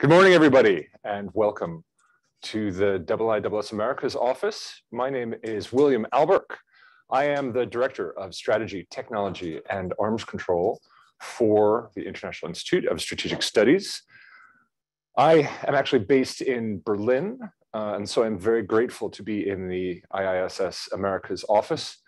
Good morning, everybody, and welcome to the IISS Americas office. My name is William Alberque. I am the Director of Strategy, Technology, and Arms Control for the International Institute of Strategic Studies. I am actually based in Berlin, and so I'm very grateful to be in the IISS Americas office,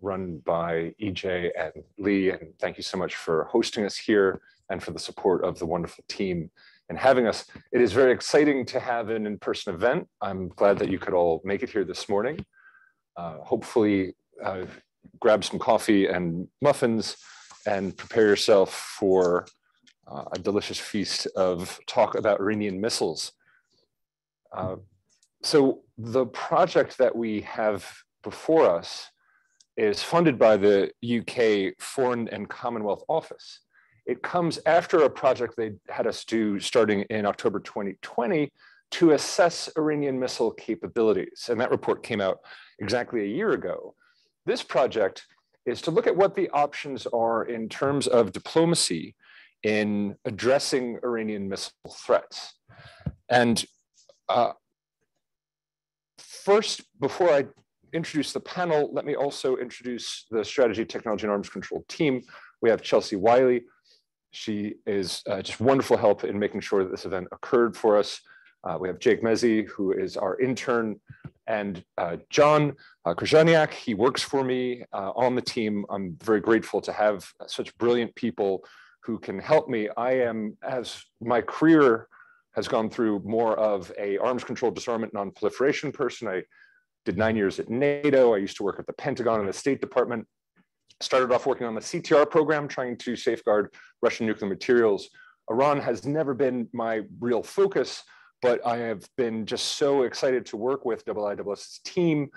run by EJ and Lee, and thank you so much for hosting us here and for the support of the wonderful team and having us. It is very exciting to have an in-person event. I'm glad that you could all make it here this morning. Hopefully grab some coffee and muffins and prepare yourself for a delicious feast of talk about Iranian missiles. So the project that we have before us is funded by the UK Foreign and Commonwealth Office. It comes after a project they had us do starting in October 2020 to assess Iranian missile capabilities. And that report came out exactly a year ago. This project is to look at what the options are in terms of diplomacy in addressing Iranian missile threats. And first, before I introduce the panel, let me also introduce the Strategy, Technology, and Arms Control team. We have Chelsea Wiley. She is just wonderful help in making sure that this event occurred for us. We have Jake Mezzi, who is our intern, and John Krzyzaniak. He works for me on the team. I'm very grateful to have such brilliant people who can help me. I am, as my career has gone through, more of a arms control, disarmament, non-proliferation person. I did 9 years at NATO. I used to work at the Pentagon and the State Department. Started off working on the CTR program, trying to safeguard Russian nuclear materials. Iran has never been my real focus, but I have been just so excited to work with IISS team,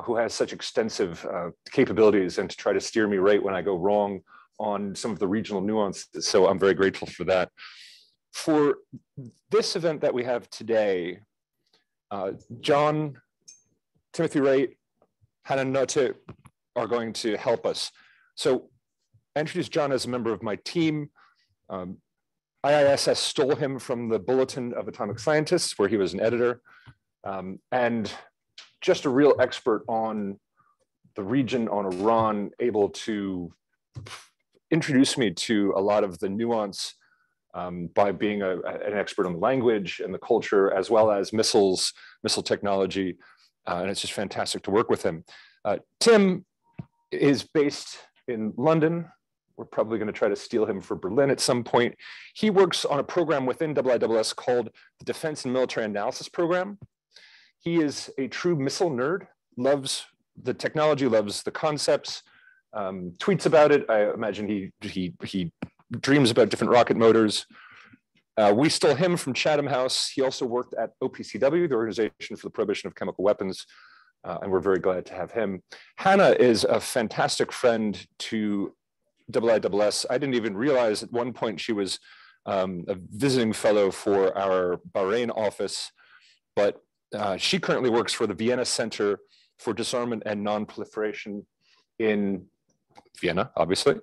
who has such extensive capabilities, and to try to steer me right when I go wrong on some of the regional nuances. So I'm very grateful for that. For this event that we have today, John, Timothy Wright, Hanna Notte are going to help us. So I introduced John as a member of my team. IISS stole him from the Bulletin of Atomic Scientists, where he was an editor, and just a real expert on the region, on Iran, able to introduce me to a lot of the nuance by being an expert on the language and the culture, as well as missiles, missile technology, and it's just fantastic to work with him. Tim is based in London. We're probably going to try to steal him for Berlin at some point. He works on a program within IISS called the Defense and Military Analysis Program. He is a true missile nerd, loves the technology, loves the concepts, tweets about it. I imagine he dreams about different rocket motors. We stole him from Chatham House. He also worked at OPCW, the Organization for the Prohibition of Chemical Weapons, and we're very glad to have him. Hanna is a fantastic friend to IISS. I didn't even realize at one point she was a visiting fellow for our Bahrain office, but she currently works for the Vienna Center for Disarmament and Non-Proliferation in Vienna, obviously.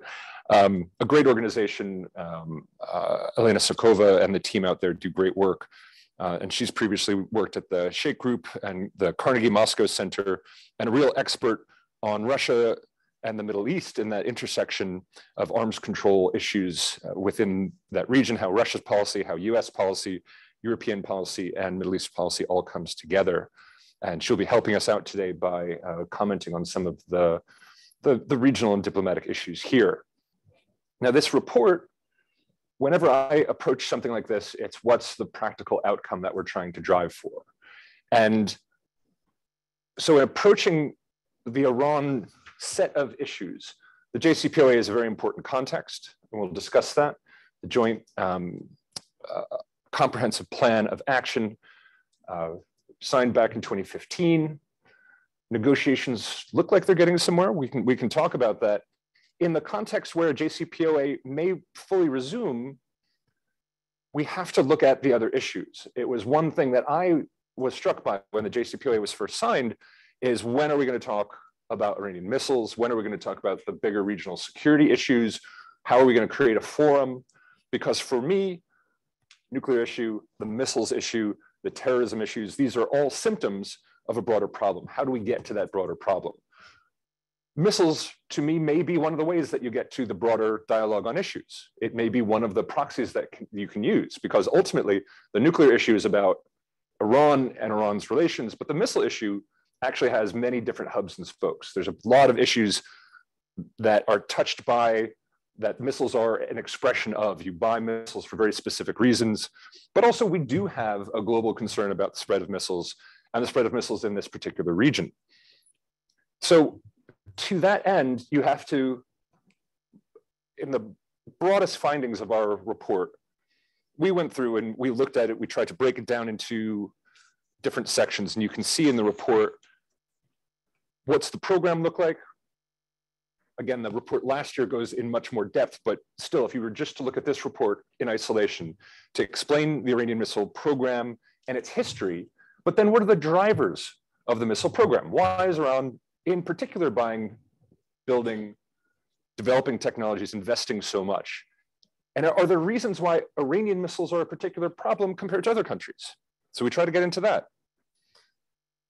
A great organization. Elena Sokova and the team out there do great work. And she's previously worked at the Sheikh Group and the Carnegie Moscow Center, and a real expert on Russia and the Middle East in that intersection of arms control issues within that region, how Russia's policy, how US policy, European policy, and Middle East policy all comes together. And she'll be helping us out today by commenting on some of the regional and diplomatic issues here. Now, this report, whenever I approach something like this, it's what's the practical outcome that we're trying to drive for. And so in approaching the Iran set of issues, the JCPOA is a very important context, and we'll discuss that. The Joint Comprehensive Plan of Action, signed back in 2015. Negotiations look like they're getting somewhere. We can talk about that. In the context where JCPOA may fully resume, we have to look at the other issues. It was one thing that I was struck by when the JCPOA was first signed, is when are we going to talk about Iranian missiles? When are we going to talk about the bigger regional security issues? How are we going to create a forum? Because for me, nuclear issue, the missiles issue, the terrorism issues, these are all symptoms of a broader problem. How do we get to that broader problem? Missiles, to me, may be one of the ways that you get to the broader dialogue on issues. It may be one of the proxies that you can use, because ultimately the nuclear issue is about Iran and Iran's relations, but the missile issue actually has many different hubs and spokes. There's a lot of issues that are touched by, that missiles are an expression of. You buy missiles for very specific reasons, but also we do have a global concern about the spread of missiles and the spread of missiles in this particular region. So to that end, you have to, in the broadest findings of our report, we went through and we looked at it, we tried to break it down into different sections, and you can see in the report, what's the program look like? Again, the report last year goes in much more depth, but still, if you were just to look at this report in isolation, to explain the Iranian missile program and its history, but then what are the drivers of the missile program? Why is Iran in particular buying, building, developing technologies, investing so much? And are there reasons why Iranian missiles are a particular problem compared to other countries? So we try to get into that.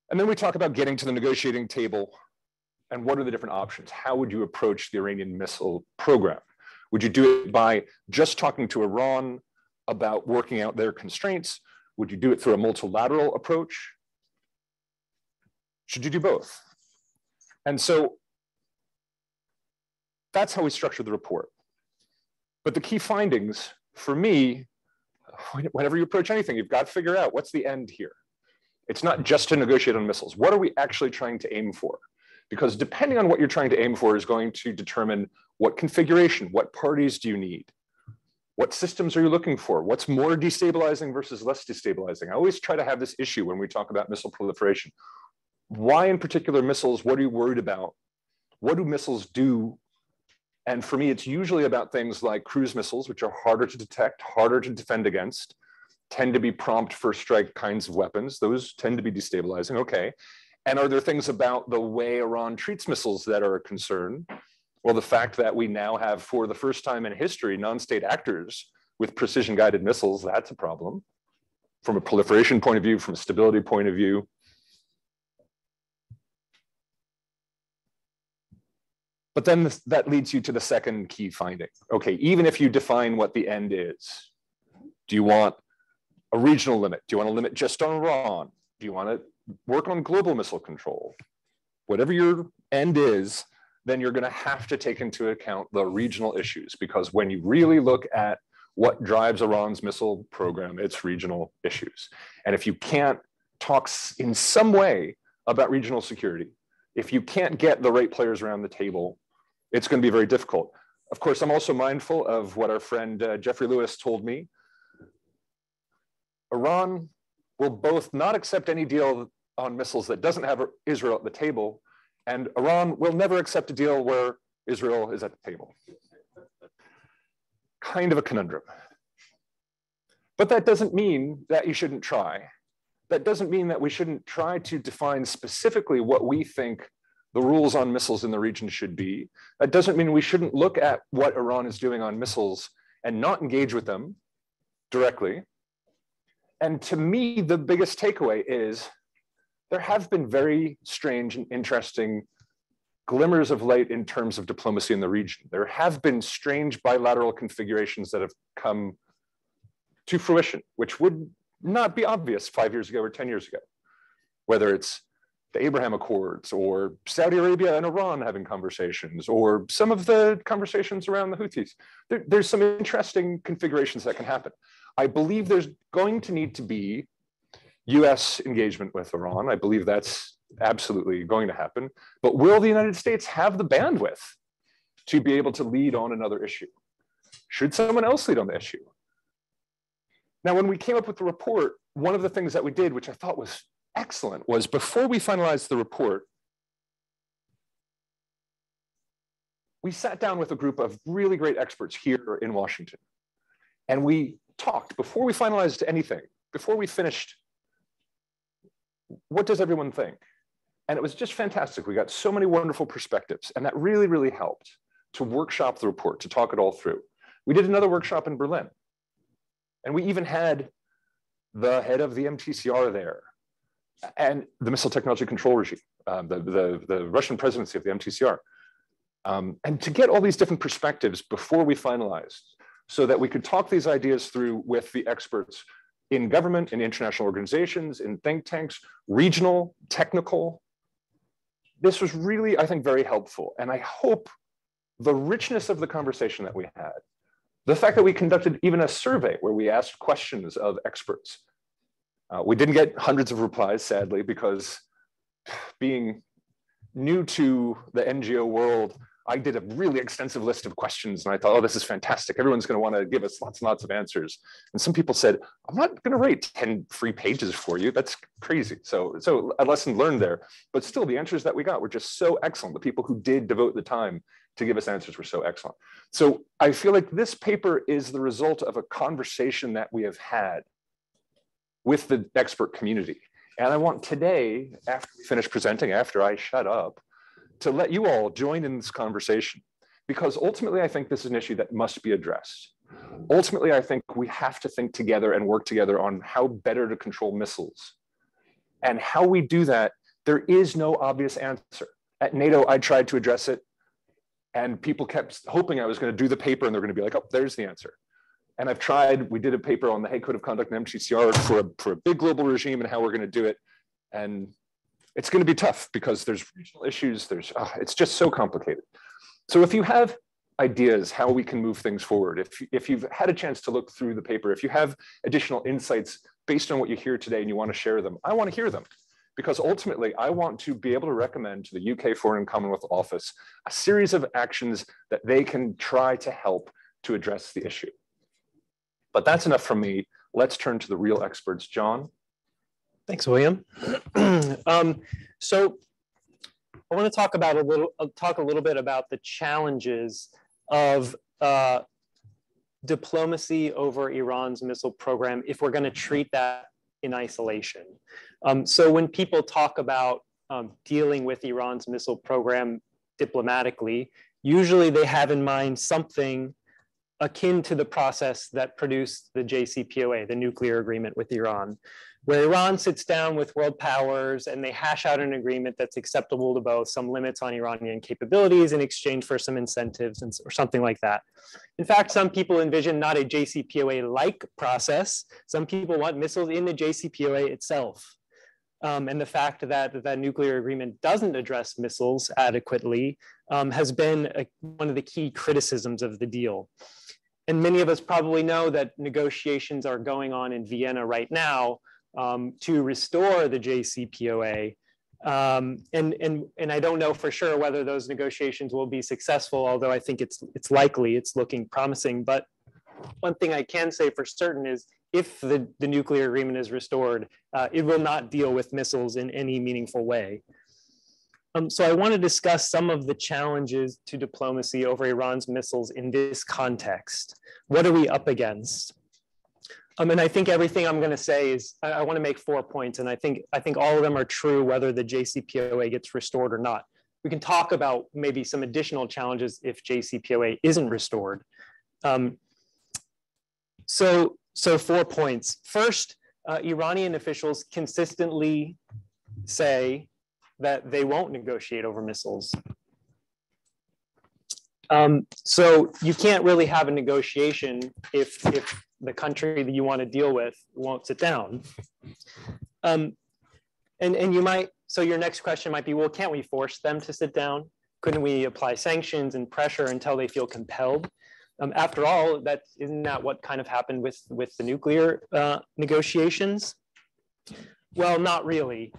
And then we talk about getting to the negotiating table and what are the different options? How would you approach the Iranian missile program? Would you do it by just talking to Iran about working out their constraints? Would you do it through a multilateral approach? Should you do both? And so that's how we structured the report. But the key findings for me, whenever you approach anything, you've got to figure out what's the end here. It's not just to negotiate on missiles. What are we actually trying to aim for? Because depending on what you're trying to aim for is going to determine what configuration, what parties do you need? What systems are you looking for? What's more destabilizing versus less destabilizing? I always try to have this issue when we talk about missile proliferation. Why in particular missiles? What are you worried about? What do missiles do? And for me, it's usually about things like cruise missiles, which are harder to detect, harder to defend against, tend to be prompt first strike kinds of weapons. Those tend to be destabilizing, okay. And are there things about the way Iran treats missiles that are a concern? Well, the fact that we now have, for the first time in history, non-state actors with precision-guided missiles, that's a problem. From a proliferation point of view, from a stability point of view. But then that leads you to the second key finding. Okay, even if you define what the end is, do you want a regional limit? Do you want to limit just on Iran? Do you want to work on global missile control? Whatever your end is, then you're going to have to take into account the regional issues, because when you really look at what drives Iran's missile program, it's regional issues. And if you can't talk in some way about regional security, if you can't get the right players around the table, it's going to be very difficult. Of course, I'm also mindful of what our friend Jeffrey Lewis told me. Iran will both not accept any deal on missiles that doesn't have Israel at the table, and Iran will never accept a deal where Israel is at the table. Kind of a conundrum. But that doesn't mean that you shouldn't try. That doesn't mean that we shouldn't try to define specifically what we think the rules on missiles in the region should be. That doesn't mean we shouldn't look at what Iran is doing on missiles and not engage with them directly. And to me, the biggest takeaway is there have been very strange and interesting glimmers of light in terms of diplomacy in the region. There have been strange bilateral configurations that have come to fruition, which would not be obvious 5 years ago or 10 years ago, whether it's the Abraham Accords or Saudi Arabia and Iran having conversations, or some of the conversations around the Houthis. There's some interesting configurations that can happen. I believe there's going to need to be US engagement with Iran. I believe that's absolutely going to happen. But will the United States have the bandwidth to be able to lead on another issue? Should someone else lead on the issue? Now, when we came up with the report, one of the things that we did, which I thought was excellent, was before we finalized the report, we sat down with a group of really great experts here in Washington. And we talked before we finalized anything, before we finished, what does everyone think? And it was just fantastic. We got so many wonderful perspectives, and that really, really helped to workshop the report, to talk it all through. We did another workshop in Berlin. And we even had the head of the MTCR there and the Missile Technology Control Regime, the Russian presidency of the MTCR. And to get all these different perspectives before we finalized, so that we could talk these ideas through with the experts in government, in international organizations, in think tanks, regional, technical. This was really, I think, very helpful. And I hope the richness of the conversation that we had, the fact that we conducted even a survey where we asked questions of experts. We didn't get hundreds of replies, sadly, because being new to the NGO world, I did a really extensive list of questions and I thought, oh, this is fantastic. Everyone's going to want to give us lots and lots of answers. And some people said, I'm not going to write 10 free pages for you. That's crazy. So a lesson learned there. But still, the answers that we got were just so excellent. The people who did devote the time to give us answers were so excellent. So I feel like this paper is the result of a conversation that we have had with the expert community. And I want today, after we finish presenting, after I shut up, to let you all join in this conversation, because ultimately I think this is an issue that must be addressed. Ultimately, I think we have to think together and work together on how better to control missiles. And how we do that, there is no obvious answer. At NATO, I tried to address it, and people kept hoping I was going to do the paper and they're going to be like, oh, there's the answer. And I've tried, we did a paper on the Hague Code of Conduct and MTCR for a big global regime and how we're going to do it. And it's going to be tough because there's regional issues, it's just so complicated. So if you have ideas how we can move things forward, if you've had a chance to look through the paper, if you have additional insights based on what you hear today and you want to share them, I want to hear them. Because ultimately, I want to be able to recommend to the UK Foreign and Commonwealth Office a series of actions that they can try to help to address the issue. But that's enough from me. Let's turn to the real experts. John? Thanks, William. So I want to talk a little bit about the challenges of diplomacy over Iran's missile program if we're going to treat that in isolation. So when people talk about dealing with Iran's missile program diplomatically, usually they have in mind something akin to the process that produced the JCPOA, the nuclear agreement with Iran, where Iran sits down with world powers and they hash out an agreement that's acceptable to both, some limits on Iranian capabilities in exchange for some incentives or something like that. In fact, some people envision not a JCPOA-like process. Some people want missiles in the JCPOA itself. And the fact that that nuclear agreement doesn't address missiles adequately has been one of the key criticisms of the deal. And many of us probably know that negotiations are going on in Vienna right now to restore the JCPOA. And I don't know for sure whether those negotiations will be successful, although I think it's likely, it's looking promising. But one thing I can say for certain is if the nuclear agreement is restored, it will not deal with missiles in any meaningful way. So I want to discuss some of the challenges to diplomacy over Iran's missiles in this context. What are we up against? And I think everything I'm going to say is, I want to make 4 points, and I think all of them are true whether the JCPOA gets restored or not. We can talk about maybe some additional challenges if JCPOA isn't restored. So 4 points. First, Iranian officials consistently say that they won't negotiate over missiles. So you can't really have a negotiation if the country that you want to deal with won't sit down. And you might, so your next question might be, well, can't we force them to sit down? Couldn't we apply sanctions and pressure until they feel compelled? After all, isn't that what kind of happened with the nuclear negotiations? Well, not really.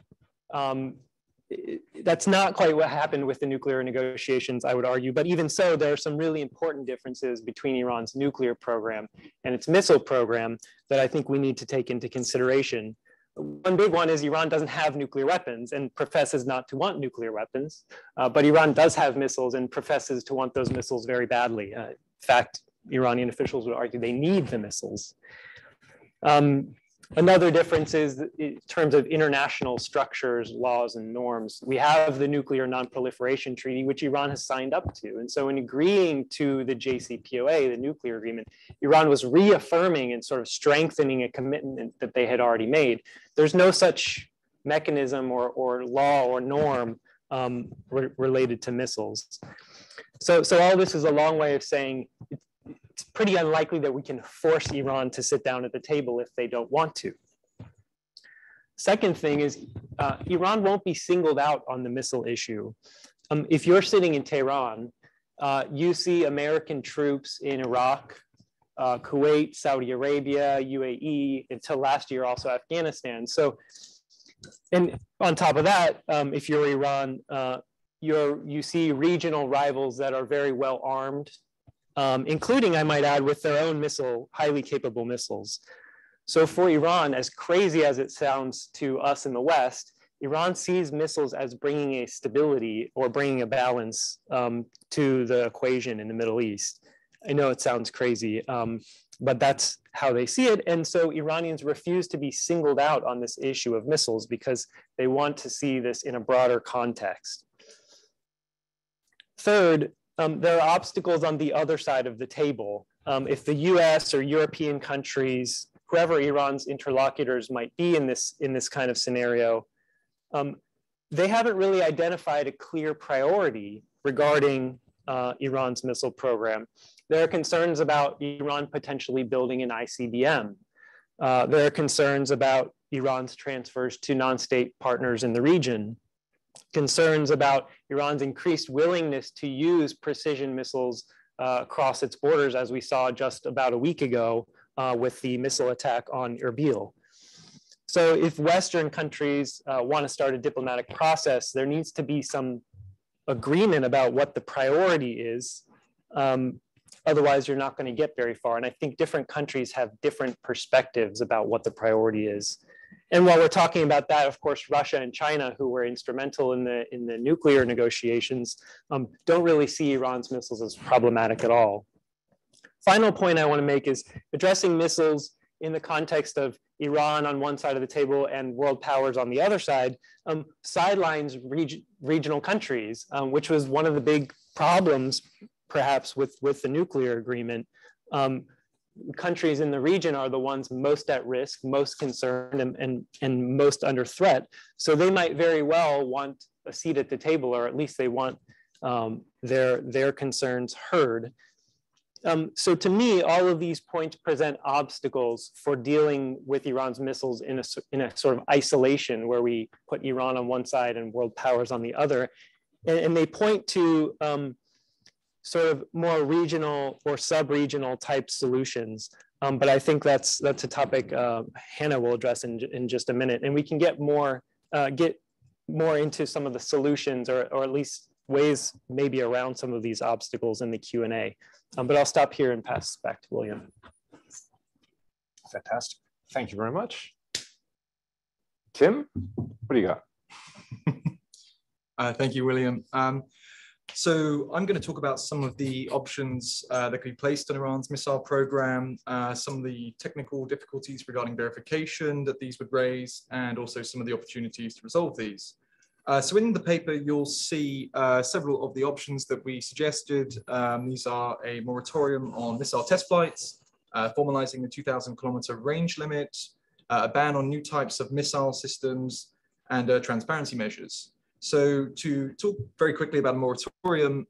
That's not quite what happened with the nuclear negotiations, I would argue. But even so, there are some really important differences between Iran's nuclear program and its missile program that I think we need to take into consideration. One big one is Iran doesn't have nuclear weapons and professes not to want nuclear weapons. But Iran does have missiles and professes to want those missiles very badly. In fact, Iranian officials would argue they need the missiles. Another difference is in terms of international structures, laws, and norms. We have the Nuclear Non-Proliferation Treaty, which Iran has signed up to. And so in agreeing to the JCPOA, the nuclear agreement, Iran was reaffirming and sort of strengthening a commitment that they had already made. There's no such mechanism or law or norm related to missiles. So all this is a long way of saying it's pretty unlikely that we can force Iran to sit down at the table if they don't want to. Second thing is Iran won't be singled out on the missile issue. If you're sitting in Tehran, you see American troops in Iraq, Kuwait, Saudi Arabia, UAE, until last year also Afghanistan. So, and on top of that, if you're Iran, you see regional rivals that are very well armed, including, I might add, with their own highly capable missiles. So for Iran, as crazy as it sounds to us in the West, Iran sees missiles as bringing a stability or bringing a balance to the equation in the Middle East. I know it sounds crazy, but that's how they see it. And so Iranians refuse to be singled out on this issue of missiles because they want to see this in a broader context. Third, there are obstacles on the other side of the table. If the US or European countries, whoever Iran's interlocutors might be in this kind of scenario, they haven't really identified a clear priority regarding Iran's missile program. There are concerns about Iran potentially building an ICBM. There are concerns about Iran's transfers to non-state partners in the region. Concerns about Iran's increased willingness to use precision missiles across its borders, as we saw just about a week ago with the missile attack on Erbil. So if Western countries want to start a diplomatic process, there needs to be some agreement about what the priority is. Otherwise, you're not going to get very far. And I think different countries have different perspectives about what the priority is. And while we're talking about that, of course, Russia and China, who were instrumental in the nuclear negotiations, don't really see Iran's missiles as problematic at all. Final point I want to make is addressing missiles in the context of Iran on one side of the table and world powers on the other side, sidelines regional countries, which was one of the big problems, perhaps, with the nuclear agreement. Countries in the region are the ones most at risk, most concerned, and most under threat. So they might very well want a seat at the table, or at least they want their concerns heard. So to me, all of these points present obstacles for dealing with Iran's missiles in a sort of isolation, where we put Iran on one side and world powers on the other. And they point to sort of more regional or sub-regional type solutions. But I think that's a topic Hanna will address in just a minute. And we can get more into some of the solutions, or at least ways maybe around some of these obstacles in the Q&A. But I'll stop here and pass back to William. Fantastic. Thank you very much. Tim, what do you got? Thank you, William. So I'm going to talk about some of the options that could be placed on Iran's missile program, some of the technical difficulties regarding verification that these would raise, and also some of the opportunities to resolve these. So in the paper, you'll see several of the options that we suggested. These are a moratorium on missile test flights, formalizing the 2,000-kilometer range limit, a ban on new types of missile systems, and transparency measures. So to talk very quickly about a moratorium,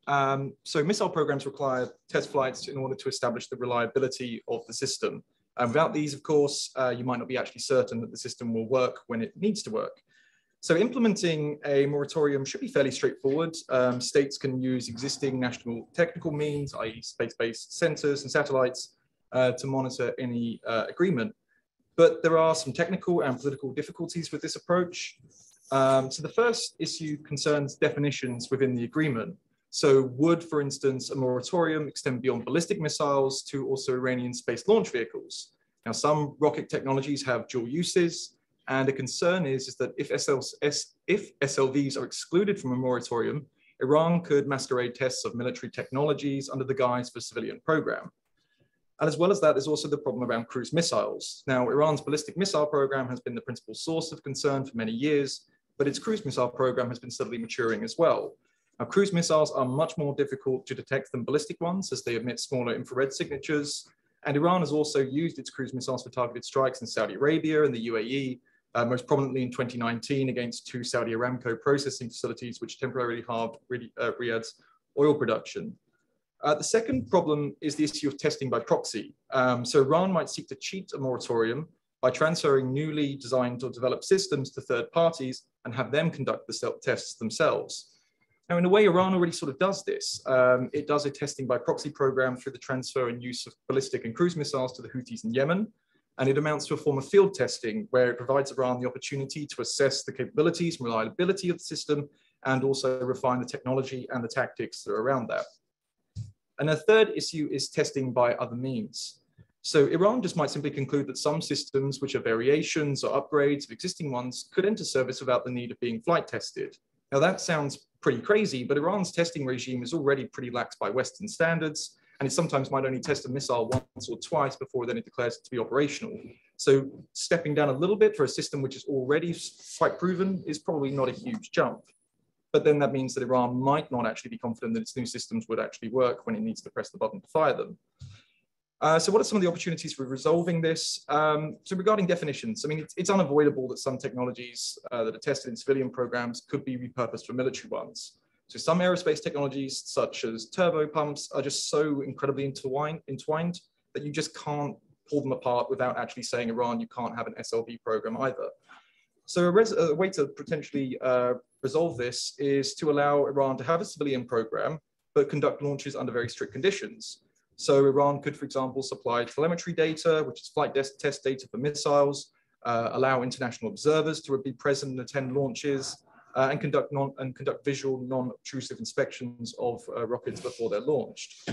so missile programs require test flights in order to establish the reliability of the system. Without these, of course, you might not be actually certain that the system will work when it needs to work. So implementing a moratorium should be fairly straightforward. States can use existing national technical means, i.e. space-based sensors and satellites, to monitor any agreement. But there are some technical and political difficulties with this approach. So the first issue concerns definitions within the agreement. So would, for instance, a moratorium extend beyond ballistic missiles to also Iranian space launch vehicles? Now, some rocket technologies have dual uses, and a concern is that if SLVs are excluded from a moratorium, Iran could masquerade tests of military technologies under the guise of a civilian program. And as well as that, there's also the problem around cruise missiles. Now, Iran's ballistic missile program has been the principal source of concern for many years, but its cruise missile program has been steadily maturing as well. Now, cruise missiles are much more difficult to detect than ballistic ones, as they emit smaller infrared signatures. And Iran has also used its cruise missiles for targeted strikes in Saudi Arabia and the UAE, most prominently in 2019 against 2 Saudi Aramco processing facilities, which temporarily halved Riyadh's oil production. The second problem is the issue of testing by proxy. So Iran might seek to cheat a moratorium by transferring newly designed or developed systems to third parties and have them conduct the tests themselves. Now, in a way, Iran already sort of does this. It does a testing by proxy program through the transfer and use of ballistic and cruise missiles to the Houthis in Yemen. And it amounts to a form of field testing where it provides Iran the opportunity to assess the capabilities and reliability of the system and also refine the technology and the tactics that are around that. And a third issue is testing by other means. So Iran just might simply conclude that some systems, which are variations or upgrades of existing ones, could enter service without the need of being flight tested. Now that sounds pretty crazy, but Iran's testing regime is already pretty lax by Western standards, and it sometimes might only test a missile once or twice before then it declares it to be operational. So stepping down a little bit for a system which is already quite proven is probably not a huge jump. But then that means that Iran might not actually be confident that its new systems would actually work when it needs to press the button to fire them. So what are some of the opportunities for resolving this? So regarding definitions, I mean, it's unavoidable that some technologies that are tested in civilian programs could be repurposed for military ones. So some aerospace technologies, such as turbo pumps, are just so incredibly entwined that you just can't pull them apart without actually saying, Iran, you can't have an SLB program either. So a way to potentially resolve this is to allow Iran to have a civilian program, but conduct launches under very strict conditions. So Iran could, for example, supply telemetry data, which is flight test data for missiles, allow international observers to be present and attend launches, and conduct visual non-obtrusive inspections of rockets before they're launched.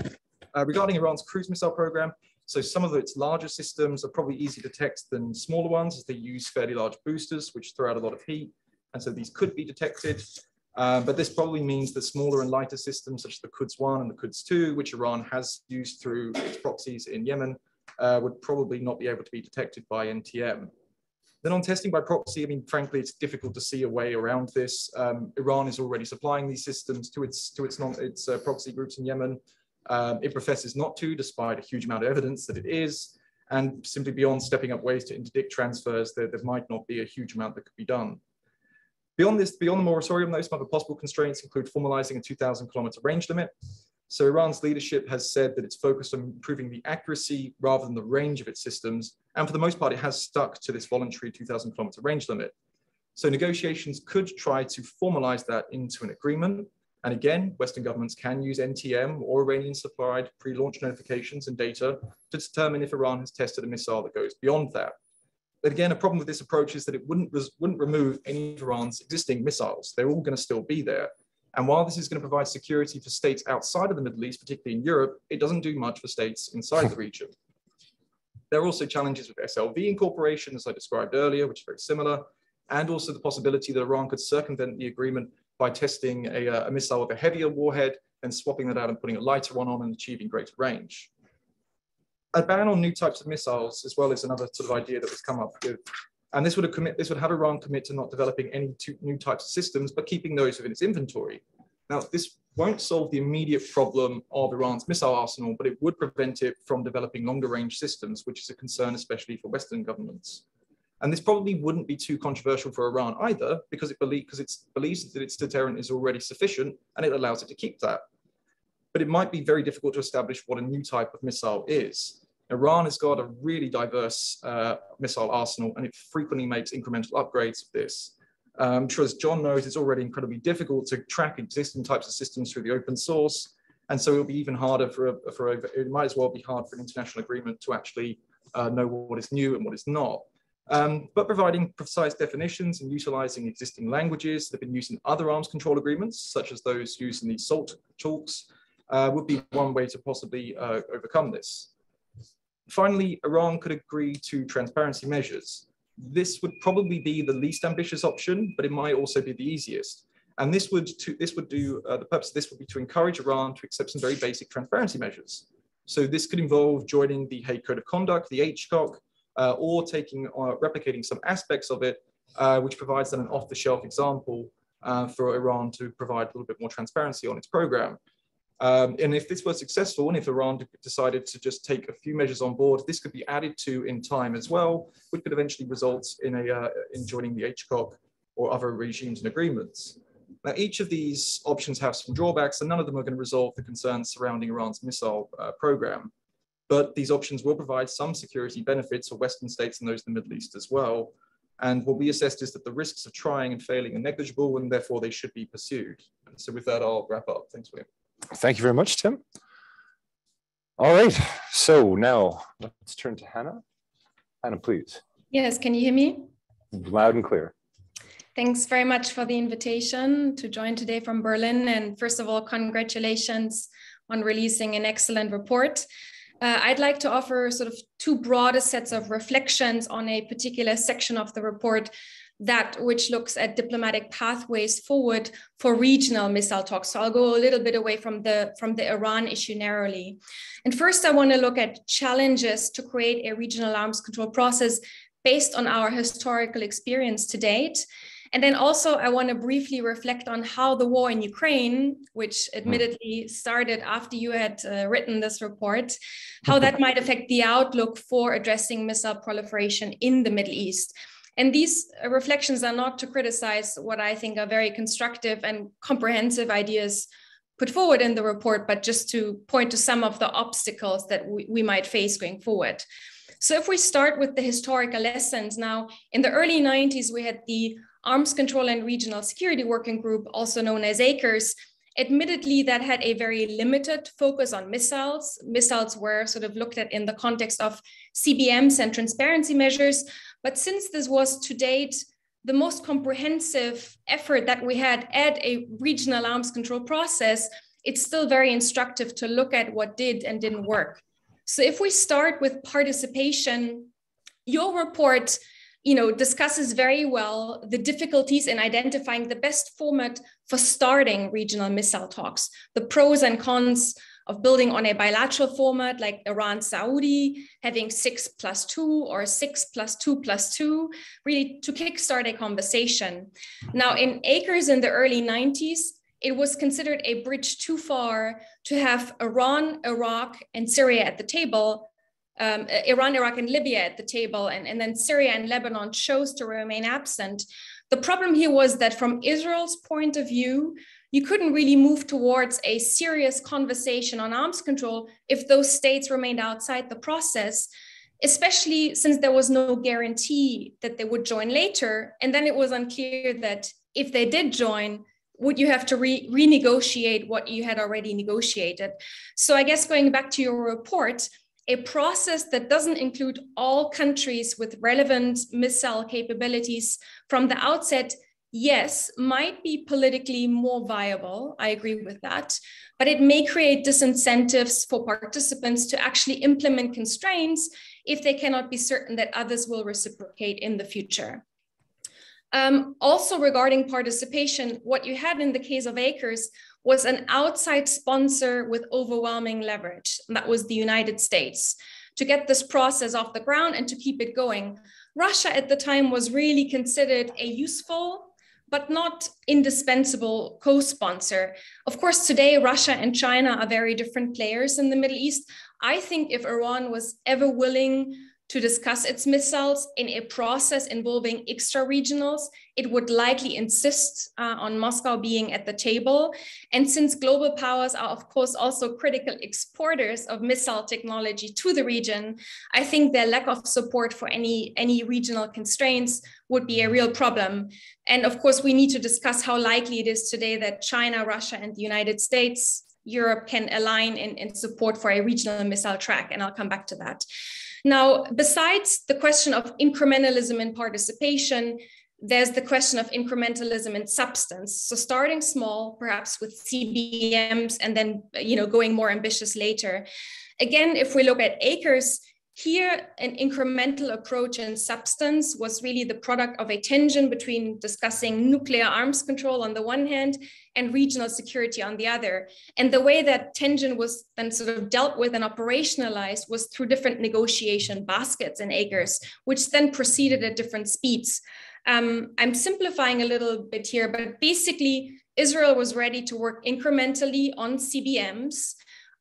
Regarding Iran's cruise missile program, so some of its larger systems are probably easier to detect than smaller ones, as they use fairly large boosters, which throw out a lot of heat. And so these could be detected. But this probably means that smaller and lighter systems, such as the Quds 1 and the Quds 2, which Iran has used through its proxies in Yemen, would probably not be able to be detected by NTM. Then on testing by proxy, I mean, frankly, it's difficult to see a way around this. Iran is already supplying these systems to its proxy groups in Yemen. It professes not to, despite a huge amount of evidence that it is. And simply beyond stepping up ways to interdict transfers, there might not be a huge amount that could be done. Beyond the moratorium, though, some other possible constraints include formalizing a 2,000-kilometer range limit. So Iran's leadership has said that it's focused on improving the accuracy rather than the range of its systems. And for the most part, it has stuck to this voluntary 2,000-kilometer range limit. So negotiations could try to formalize that into an agreement. And again, Western governments can use NTM or Iranian-supplied pre-launch notifications and data to determine if Iran has tested a missile that goes beyond that. But again, a problem with this approach is that it wouldn't remove any of Iran's existing missiles. They're all going to still be there. And while this is going to provide security for states outside of the Middle East, particularly in Europe, it doesn't do much for states inside the region. There are also challenges with SLV incorporation, as I described earlier, which is very similar, and also the possibility that Iran could circumvent the agreement by testing a missile with a heavier warhead and swapping that out and putting a lighter one on and achieving greater range. A ban on new types of missiles as well is another sort of idea that was come up with. And this would have Iran commit to not developing any new types of systems, but keeping those within its inventory. Now, this won't solve the immediate problem of Iran's missile arsenal, but it would prevent it from developing longer range systems, which is a concern, especially for Western governments. And this probably wouldn't be too controversial for Iran either, because it believes that its deterrent is already sufficient and it allows it to keep that. But it might be very difficult to establish what a new type of missile is. Iran has got a really diverse missile arsenal, and it frequently makes incremental upgrades of this. I'm sure, as John knows, it's already incredibly difficult to track existing types of systems through the open source. And so it'll be even harder it might as well be hard for an international agreement to actually know what is new and what is not. But providing precise definitions and utilizing existing languages that have been used in other arms control agreements, such as those used in the SALT talks, would be one way to possibly overcome this. Finally, Iran could agree to transparency measures. This would probably be the least ambitious option, but it might also be the easiest. And the purpose of this would be to encourage Iran to accept some very basic transparency measures. So this could involve joining the Hague Code of Conduct, the HCOC, or replicating some aspects of it, which provides then an off-the-shelf example for Iran to provide a little bit more transparency on its program. And if this was successful, and if Iran decided to just take a few measures on board, this could be added to in time as well, which could eventually result in joining the HCOC or other regimes and agreements. Now, each of these options have some drawbacks, and none of them are going to resolve the concerns surrounding Iran's missile program. But these options will provide some security benefits for Western states and those in the Middle East as well. And what we assessed is that the risks of trying and failing are negligible, and therefore they should be pursued. And so with that, I'll wrap up. Thanks, William. Thank you very much, Tim. All right, so now let's turn to Hanna. Hanna, please. Yes, can you hear me? Loud and clear. Thanks very much for the invitation to join today from Berlin. And first of all, congratulations on releasing an excellent report. I'd like to offer sort of two broader sets of reflections on a particular section of the report, that which looks at diplomatic pathways forward for regional missile talks. So I'll go a little bit away from the Iran issue narrowly. And first, I want to look at challenges to create a regional arms control process based on our historical experience to date. And then also, I want to briefly reflect on how the war in Ukraine, which admittedly started after you had written this report, how that might affect the outlook for addressing missile proliferation in the Middle East. And these reflections are not to criticize what I think are very constructive and comprehensive ideas put forward in the report, but just to point to some of the obstacles that we might face going forward. So if we start with the historical lessons, now in the early 90s, we had the Arms Control and Regional Security Working Group, also known as IISS. Admittedly, that had a very limited focus on missiles. Missiles were sort of looked at in the context of CBMs and transparency measures. But since this was to date the most comprehensive effort that we had at a regional arms control process, it's still very instructive to look at what did and didn't work. So if we start with participation, your report discusses very well the difficulties in identifying the best format for starting regional missile talks, the pros and cons of building on a bilateral format like Iran-Saudi, having 6+2 or 6+2+2, really to kickstart a conversation. Now in IISS in the early 90s, it was considered a bridge too far to have Iran, Iraq, and Syria at the table, Iran, Iraq, and Libya at the table, and then Syria and Lebanon chose to remain absent. The problem here was that from Israel's point of view, you couldn't really move towards a serious conversation on arms control if those states remained outside the process, especially since there was no guarantee that they would join later. And then it was unclear that if they did join, would you have to renegotiate what you had already negotiated? So I guess going back to your report, a process that doesn't include all countries with relevant missile capabilities from the outset, yes, might be politically more viable. I agree with that, but it may create disincentives for participants to actually implement constraints if they cannot be certain that others will reciprocate in the future. Also regarding participation, what you had in the case of IISS was an outside sponsor with overwhelming leverage, and that was the United States, to get this process off the ground and to keep it going. Russia at the time was really considered a useful but not indispensable co-sponsor. Of course, today, Russia and China are very different players in the Middle East. I think if Iran was ever willing to discuss its missiles in a process involving extra-regionals, it would likely insist on Moscow being at the table. And since global powers are, of course, also critical exporters of missile technology to the region, I think their lack of support for any regional constraints would be a real problem. And of course, we need to discuss how likely it is today that China, Russia, and the United States, Europe can align in support for a regional missile track, and I'll come back to that. Now, besides the question of incrementalism in participation, there's the question of incrementalism in substance. So starting small, perhaps with CBMs, and then going more ambitious later. Again, if we look at IISS, here, an incremental approach in substance was really the product of a tension between discussing nuclear arms control on the one hand and regional security on the other. And the way that tension was then sort of dealt with and operationalized was through different negotiation baskets and acres, which then proceeded at different speeds. I'm simplifying a little bit here, but basically Israel was ready to work incrementally on CBMs,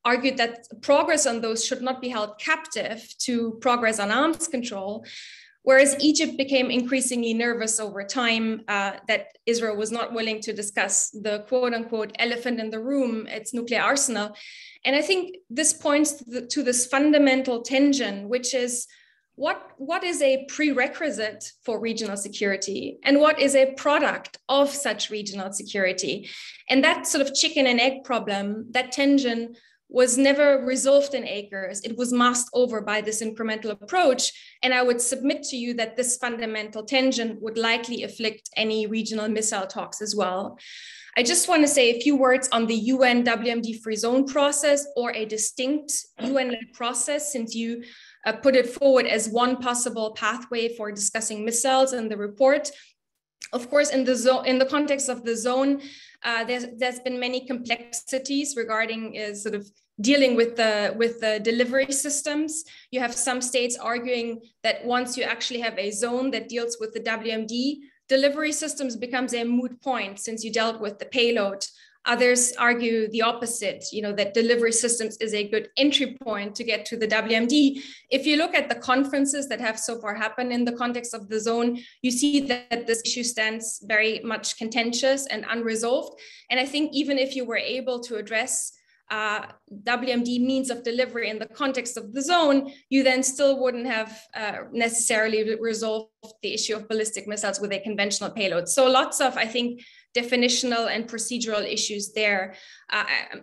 argued that progress on those should not be held captive to progress on arms control, whereas Egypt became increasingly nervous over time that Israel was not willing to discuss the quote unquote elephant in the room, its nuclear arsenal. And I think this points to this fundamental tension, which is what is a prerequisite for regional security and what is a product of such regional security? And that sort of chicken and egg problem, that tension, was never resolved in acres. It was masked over by this incremental approach. And I would submit to you that this fundamental tension would likely afflict any regional missile talks as well. I just want to say a few words on the UN WMD free zone process, or a distinct UN-led process, since you put it forward as one possible pathway for discussing missiles in the report. Of course, in the context of the zone, there's been many complexities regarding sort of dealing with the delivery systems. You have some states arguing that once you actually have a zone that deals with the WMD, delivery systems becomes a moot point since you dealt with the payload. Others argue the opposite, that delivery systems is a good entry point to get to the WMD. If you look at the conferences that have so far happened in the context of the zone, you see that this issue stands very much contentious and unresolved. And I think even if you were able to address WMD means of delivery in the context of the zone, you then still wouldn't have necessarily resolved the issue of ballistic missiles with a conventional payload. So lots of, I think, definitional and procedural issues there.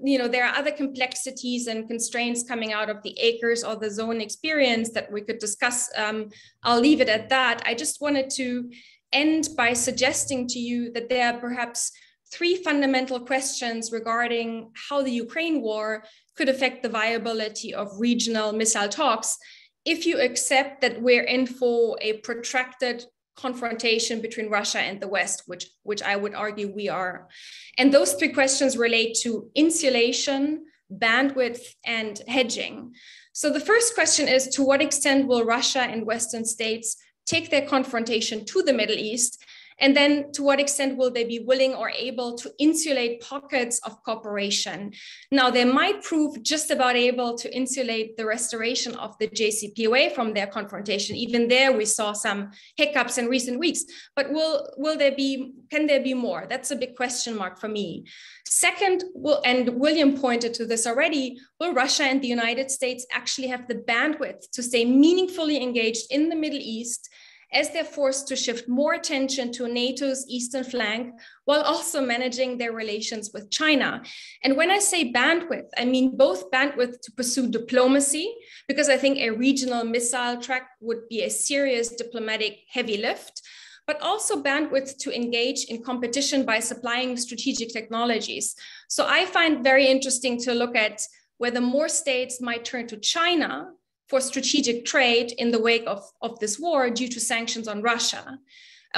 There are other complexities and constraints coming out of the acres or the zone experience that we could discuss. I'll leave it at that. I just wanted to end by suggesting to you that there are perhaps three fundamental questions regarding how the Ukraine war could affect the viability of regional missile talks if you accept that we're in for a protracted confrontation between Russia and the West, which I would argue we are. And those three questions relate to insulation, bandwidth, and hedging. So the first question is, to what extent will Russia and Western states take their confrontation to the Middle East? And then to what extent will they be willing or able to insulate pockets of cooperation? Now, they might prove just about able to insulate the restoration of the JCPOA from their confrontation. Even there, we saw some hiccups in recent weeks. But can there be more? That's a big question mark for me. Second, and William pointed to this already, will Russia and the United States actually have the bandwidth to stay meaningfully engaged in the Middle East as they're forced to shift more attention to NATO's eastern flank while also managing their relations with China? And when I say bandwidth, I mean both bandwidth to pursue diplomacy, because I think a regional missile track would be a serious diplomatic heavy lift, but also bandwidth to engage in competition by supplying strategic technologies. So I find very interesting to look at whether more states might turn to China for strategic trade in the wake of this war due to sanctions on Russia.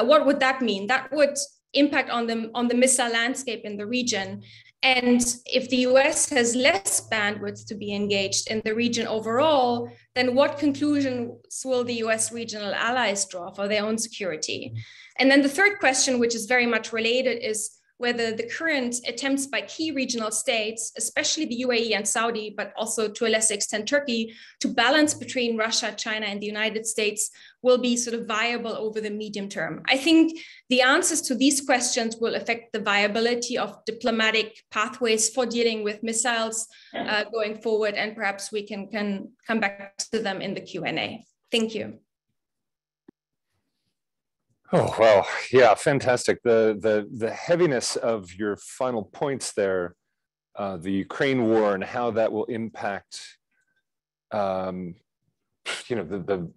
What would that mean? That would impact on the missile landscape in the region. And if the US has less bandwidth to be engaged in the region overall, then what conclusions will the US regional allies draw for their own security? And then the third question, which is very much related, is whether the current attempts by key regional states, especially the UAE and Saudi, but also to a lesser extent Turkey, to balance between Russia, China, and the United States will be sort of viable over the medium term. I think the answers to these questions will affect the viability of diplomatic pathways for dealing with missiles going forward, and perhaps we can come back to them in the Q&A. Thank you. Oh, well, yeah, fantastic. The heaviness of your final points there, the Ukraine war and how that will impact, the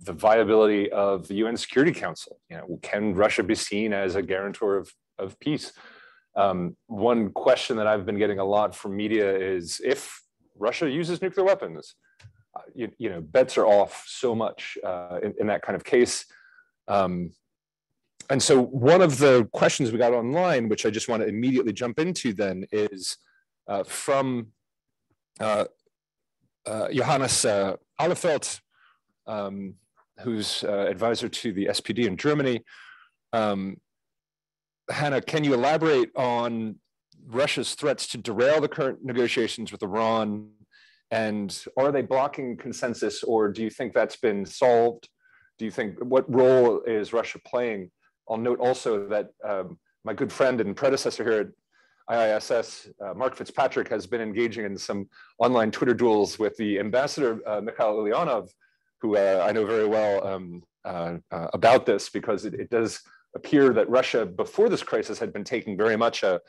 viability of the UN Security Council. Can Russia be seen as a guarantor of peace? One question that I've been getting a lot from media is, if Russia uses nuclear weapons, bets are off so much in that kind of case. And so one of the questions we got online, which I just want to immediately jump into then, is from Johannes Ahlefeldt, who's advisor to the SPD in Germany. Hanna, can you elaborate on Russia's threats to derail the current negotiations with Iran? And are they blocking consensus, or do you think that's been solved? Do you think, what role is Russia playing? I'll note also that my good friend and predecessor here at IISS, Mark Fitzpatrick, has been engaging in some online Twitter duels with the ambassador, Mikhail Ulyanov, who I know very well about this, because it does appear that Russia, before this crisis, had been taking very much a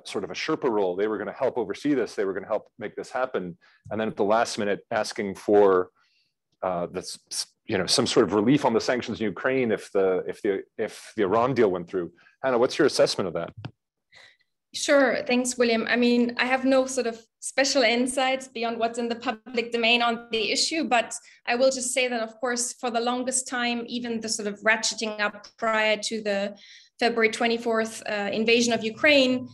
sort of a Sherpa role. They were going to help oversee this. They were going to help make this happen. And then at the last minute, asking for this, some sort of relief on the sanctions in Ukraine if the Iran deal went through. Hanna, what's your assessment of that? Sure, thanks, William. I mean, I have no sort of special insights beyond what's in the public domain on the issue, but I will just say that, of course, for the longest time, even the sort of ratcheting up prior to the February 24th invasion of Ukraine,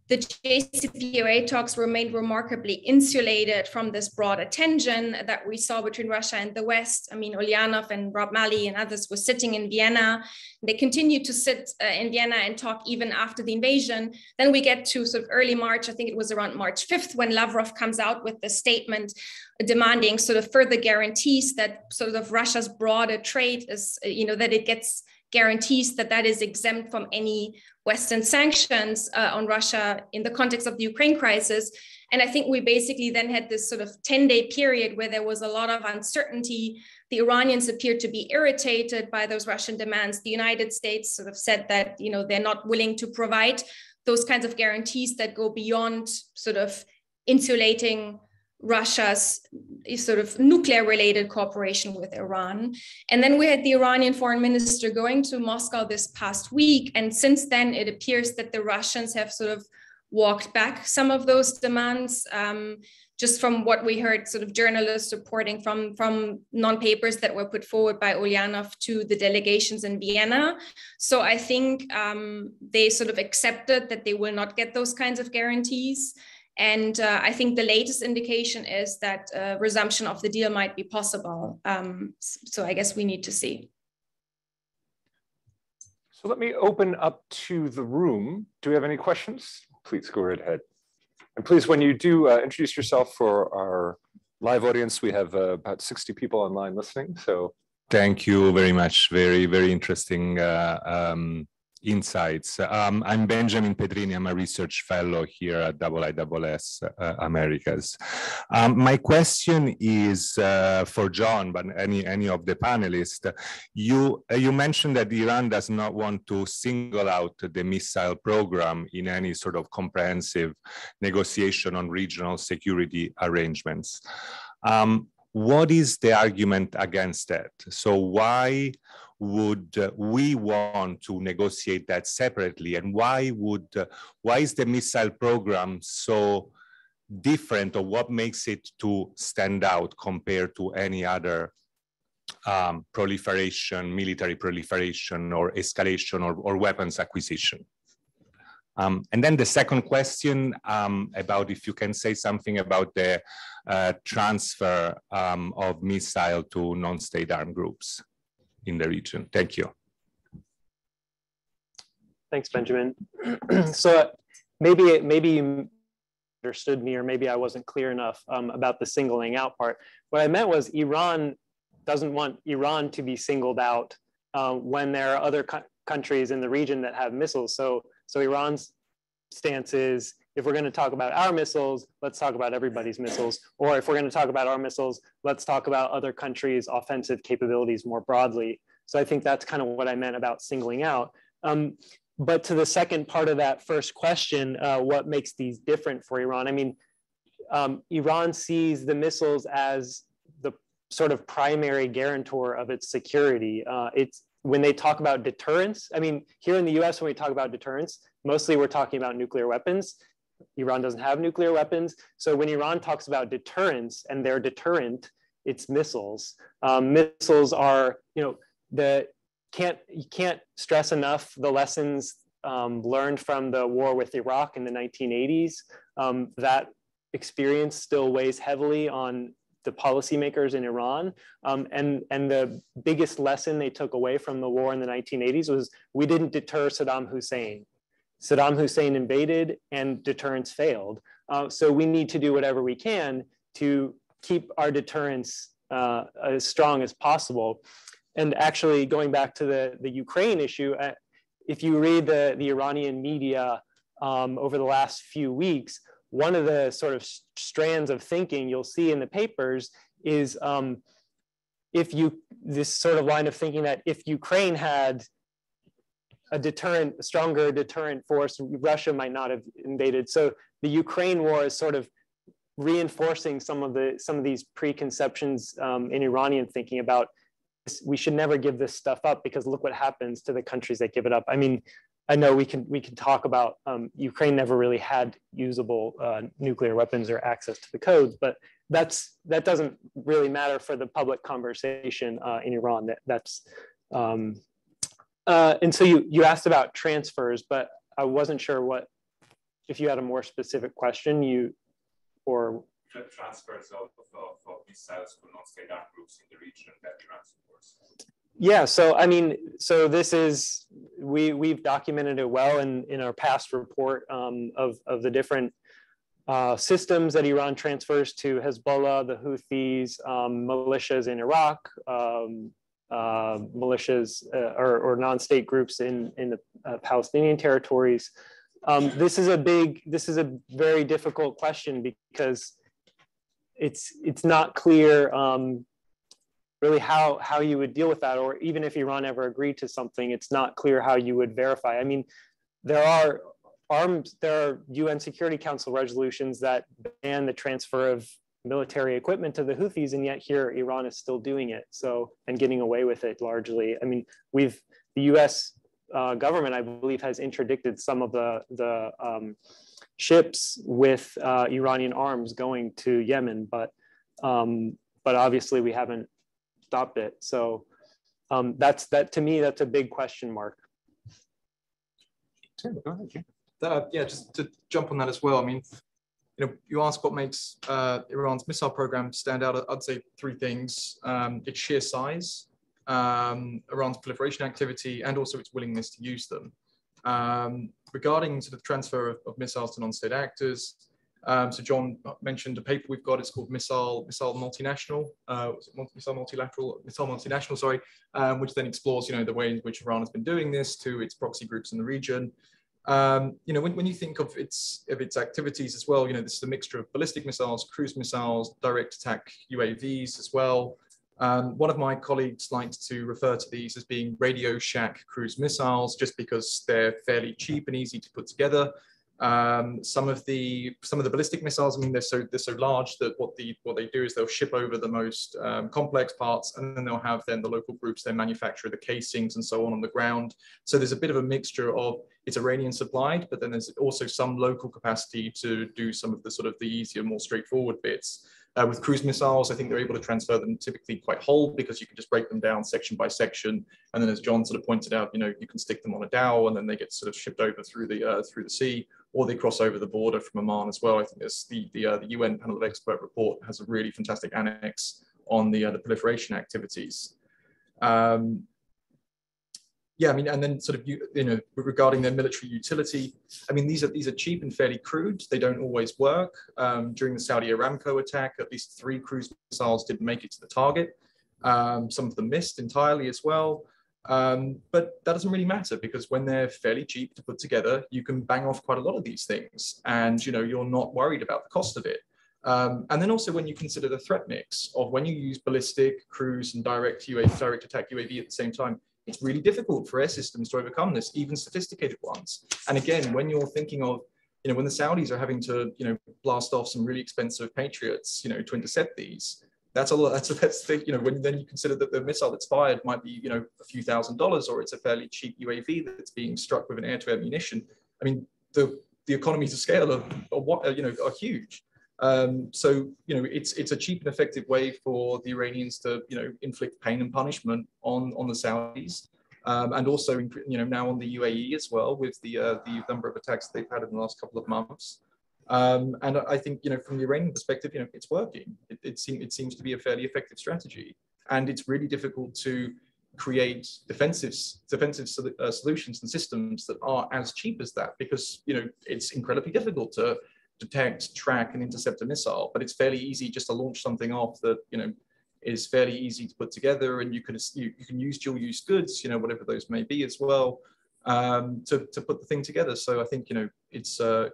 the JCPOA talks remained remarkably insulated from this broader tension that we saw between Russia and the West. I mean, Ulyanov and Rob Malley and others were sitting in Vienna. They continued to sit in Vienna and talk even after the invasion. Then we get to sort of early March, I think it was around March 5th, when Lavrov comes out with the statement demanding sort of further guarantees that sort of Russia's broader trade is, that it gets guarantees that that is exempt from any Western sanctions on Russia in the context of the Ukraine crisis. And I think we basically then had this sort of 10-day period where there was a lot of uncertainty. The Iranians appeared to be irritated by those Russian demands. The United States sort of said that, they're not willing to provide those kinds of guarantees that go beyond sort of insulating Russia's sort of nuclear-related cooperation with Iran. And then we had the Iranian foreign minister going to Moscow this past week. And since then, it appears that the Russians have sort of walked back some of those demands, just from what we heard, sort of journalists reporting from non-papers that were put forward by Ulyanov to the delegations in Vienna. So I think they sort of accepted that they will not get those kinds of guarantees. And I think the latest indication is that resumption of the deal might be possible. So I guess we need to see. So let me open up to the room. Do we have any questions? Please go right ahead. And please, when you do introduce yourself for our live audience, we have about 60 people online listening. So thank you very much. Very, very interesting insights. I'm Benjamin Pedrini. I'm a research fellow here at IISS Americas. My question is for John, but any of the panelists. You mentioned that Iran does not want to single out the missile program in any sort of comprehensive negotiation on regional security arrangements. What is the argument against that? So why would we want to negotiate that separately, and why is the missile program so different, or what makes it to stand out compared to any other proliferation, military proliferation or escalation or weapons acquisition? And then the second question about if you can say something about the transfer of missile to non-state armed groups in the region. Thank you. Thanks, Benjamin. So maybe you understood me, or maybe I wasn't clear enough about the singling out part. What I meant was Iran doesn't want Iran to be singled out when there are other countries in the region that have missiles. So Iran's stance is, if we're going to talk about our missiles, let's talk about everybody's missiles. Or if we're going to talk about our missiles, let's talk about other countries' offensive capabilities more broadly. So I think that's kind of what I meant about singling out. But to the second part of that first question, what makes these different for Iran? I mean, Iran sees the missiles as the sort of primary guarantor of its security. When they talk about deterrence, I mean, here in the US, when we talk about deterrence, mostly we're talking about nuclear weapons. Iran doesn't have nuclear weapons. So when Iran talks about deterrence and their deterrent, its missiles. Missiles are, you know, you can't stress enough the lessons learned from the war with Iraq in the 1980s. That experience still weighs heavily on the policymakers in Iran. And the biggest lesson they took away from the war in the 1980s was we didn't deter Saddam Hussein. Saddam Hussein invaded and deterrence failed. So we need to do whatever we can to keep our deterrence as strong as possible. And actually going back to the Ukraine issue, if you read the Iranian media over the last few weeks, one of the sort of strands of thinking you'll see in the papers is this sort of line of thinking that if Ukraine had a stronger deterrent force, Russia might not have invaded. So the Ukraine war is sort of reinforcing some of these preconceptions in Iranian thinking about we should never give this stuff up because look what happens to the countries that give it up. I mean, I know we can talk about Ukraine never really had usable nuclear weapons or access to the codes, but that doesn't really matter for the public conversation in Iran. And so you asked about transfers, but I wasn't sure if you had a more specific question. Transfers of missiles to non-state armed groups in the region that Iran supports. Yeah, so I mean, so this is, we've documented it well in our past report of the different systems that Iran transfers to Hezbollah, the Houthis, militias in Iraq, militias or non-state groups in the Palestinian territories. This is a very difficult question because it's not clear really how you would deal with that, or even if Iran ever agreed to something, it's not clear how you would verify. I mean, there are UN Security Council resolutions that ban the transfer of military equipment to the Houthis, and yet here Iran is still doing it, and getting away with it largely. I mean, the US government, I believe, has interdicted some of the ships with Iranian arms going to Yemen, but obviously we haven't stopped it. So to me, that's a big question mark. Go ahead, Jim. Yeah, just to jump on that as well. I mean, you ask what makes Iran's missile program stand out. I'd say three things: its sheer size, Iran's proliferation activity, and also its willingness to use them. Regarding sort of transfer of missiles to non-state actors, so John mentioned a paper we've got. It's called Missile Multinational, sorry, which then explores, the way in which Iran has been doing this to its proxy groups in the region. When you think of its activities as well, this is a mixture of ballistic missiles, cruise missiles, direct attack UAVs as well. One of my colleagues likes to refer to these as being Radio Shack cruise missiles, just because they're fairly cheap and easy to put together. Some of the ballistic missiles, I mean, they're so large that what they do is they'll ship over the most complex parts, and then they'll have the local groups then manufacture the casings and so on the ground. So there's a bit of a mixture of it's Iranian supplied, but then there's also some local capacity to do some of the easier, more straightforward bits. With cruise missiles, I think they're able to transfer them typically quite whole, because you can just break them down section by section. And then, as John sort of pointed out, you can stick them on a dhow, and then they get sort of shipped over through the sea, or they cross over the border from Oman as well. I think there's the UN panel of expert report has a really fantastic annex on the proliferation activities. Yeah, I mean, and then sort of, regarding their military utility, I mean, these are cheap and fairly crude. They don't always work. During the Saudi Aramco attack, at least 3 cruise missiles didn't make it to the target. Some of them missed entirely as well. But that doesn't really matter, because when they're fairly cheap to put together, you can bang off quite a lot of these things, and you're not worried about the cost of it. And then also when you consider the threat mix of when you use ballistic, cruise, and direct attack UAV at the same time, it's really difficult for air systems to overcome this, even sophisticated ones. And again, when you're thinking of, when the Saudis are having to, blast off some really expensive Patriots, to intercept these, that's a lot. When then you consider that the missile that's fired might be, a few $1,000s, or it's a fairly cheap UAV that's being struck with an air-to-air munition. I mean, the economies of scale are huge. So, you know, it's a cheap and effective way for the Iranians to, you know, inflict pain and punishment on the Saudis, and also, you know, now on the UAE as well, with the number of attacks they've had in the last couple of months. And I think, you know, from the Iranian perspective, you know, it's working. It seems to be a fairly effective strategy, and it's really difficult to create defensive solutions and systems that are as cheap as that, because, you know, it's incredibly difficult to detect, track, and intercept a missile, but it's fairly easy just to launch something off that, you know, is fairly easy to put together, and you can use dual-use goods, you know, whatever those may be as well, to put the thing together. So I think, you know, it's a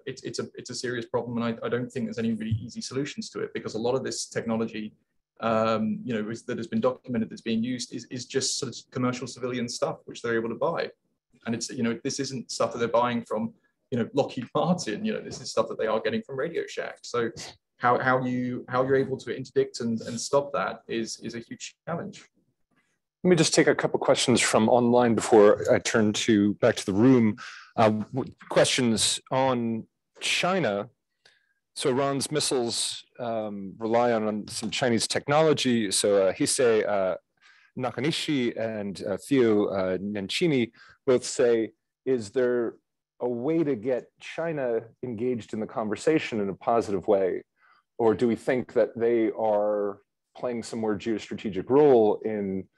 serious problem, and I don't think there's any really easy solutions to it, because a lot of this technology, you know, that has been documented that's being used is just sort of commercial civilian stuff which they're able to buy, and it's, you know, this isn't stuff that they're buying from, you know, Lockheed Martin. You know, this is stuff that they are getting from Radio Shack. So how you're able to interdict and stop that is a huge challenge. Let me just take a couple questions from online before I turn back to the room. Questions on China. So Iran's missiles rely on some Chinese technology. So Hisei Nakanishi and Theo Nencini both say, is there a way to get China engaged in the conversation in a positive way? Or do we think that they are playing some more geostrategic role in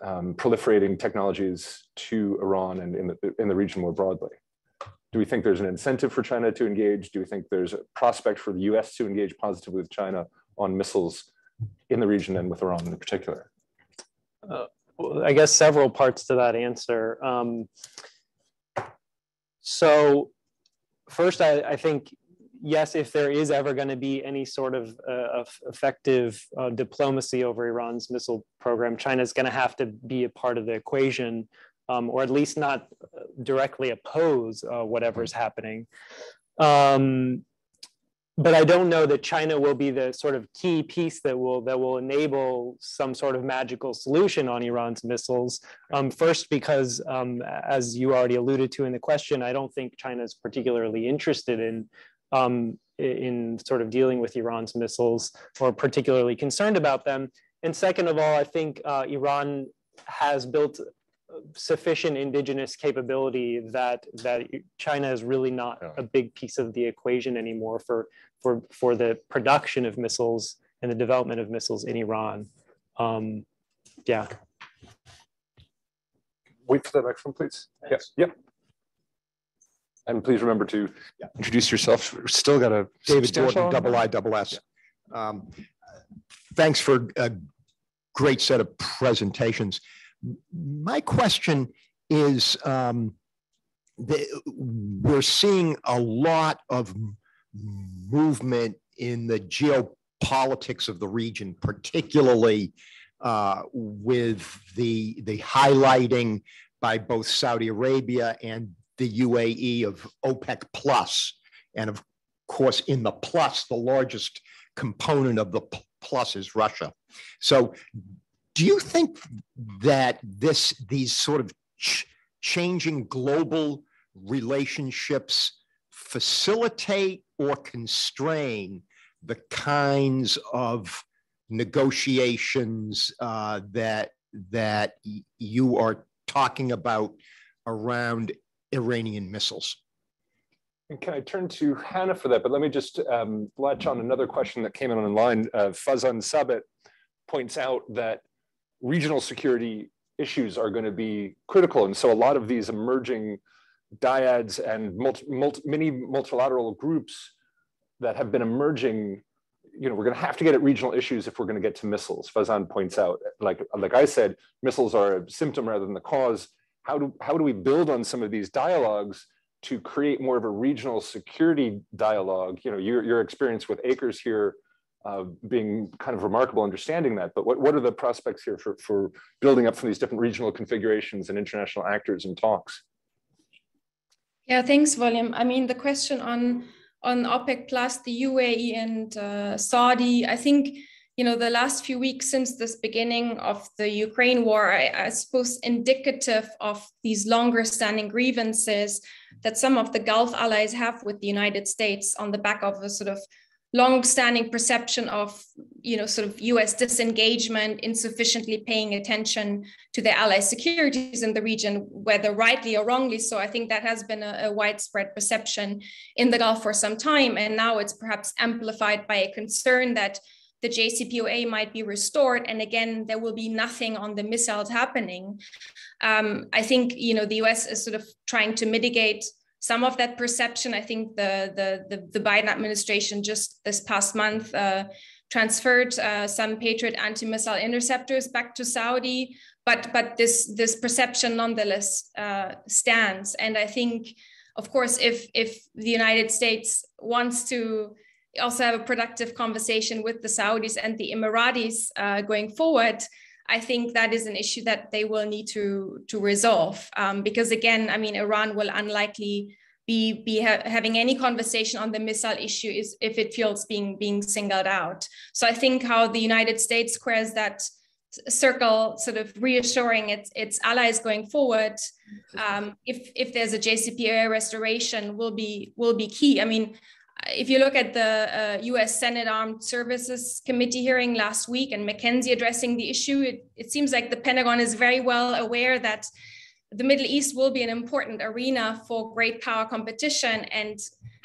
proliferating technologies to Iran and in the region more broadly? Do we think there's an incentive for China to engage? Do we think there's a prospect for the US to engage positively with China on missiles in the region and with Iran in particular? Well, I guess several parts to that answer. So first, I think, yes, if there is ever going to be any sort of effective diplomacy over Iran's missile program, China is going to have to be a part of the equation, or at least not directly oppose whatever's happening. But I don't know that China will be the sort of key piece that will enable some sort of magical solution on Iran's missiles. First, because as you already alluded to in the question, I don't think China is particularly interested in sort of dealing with Iran's missiles or particularly concerned about them. And second of all, I think Iran has built sufficient indigenous capability that China is really not a big piece of the equation anymore for the production of missiles and the development of missiles in Iran. Yeah. Wait for the microphone, please. Yes. Yep. And please remember to introduce yourself. We've still got a David Jordan, IISS. Thanks for a great set of presentations. My question is, we're seeing a lot of movement in the geopolitics of the region, particularly with the highlighting by both Saudi Arabia and the UAE of OPEC plus, and of course in the plus, the largest component of the plus is Russia. So do you think that these sort of changing global relationships facilitate or constrain the kinds of negotiations that you are talking about around Iranian missiles? And can I turn to Hanna for that? But let me just latch on another question that came in online. Fazan Sabit points out that regional security issues are going to be critical. And so a lot of these emerging dyads and many multilateral groups that have been emerging, you know, we're going to have to get at regional issues if we're going to get to missiles. Fazan points out, like I said, missiles are a symptom rather than the cause. How do we build on some of these dialogues to create more of a regional security dialogue? You know, your experience with Acres here being kind of remarkable, understanding that, but what are the prospects here for building up from these different regional configurations and international actors and talks? Yeah, thanks, William. I mean, the question on OPEC plus, the UAE and Saudi, I think, you know, the last few weeks since this beginning of the Ukraine war, I suppose indicative of these longer standing grievances that some of the Gulf allies have with the United States on the back of a sort of long-standing perception of, sort of US disengagement, insufficiently paying attention to their ally securities in the region, whether rightly or wrongly. So I think that has been a widespread perception in the Gulf for some time. And now it's perhaps amplified by a concern that the JCPOA might be restored. And again, there will be nothing on the missiles happening. I think, the US is sort of trying to mitigate some of that perception. I think the Biden administration just this past month transferred some Patriot anti-missile interceptors back to Saudi, but this perception nonetheless stands. And I think, of course, if the United States wants to also have a productive conversation with the Saudis and the Emiratis going forward, I think that is an issue that they will need to resolve, because again, I mean, Iran will unlikely be having any conversation on the missile issue if it feels being singled out. So I think how the United States squares that circle, sort of reassuring its allies going forward, if there's a JCPOA restoration, will be key. I mean, if you look at the US Senate Armed Services Committee hearing last week and McKenzie addressing the issue, it seems like the Pentagon is very well aware that the Middle East will be an important arena for great power competition, and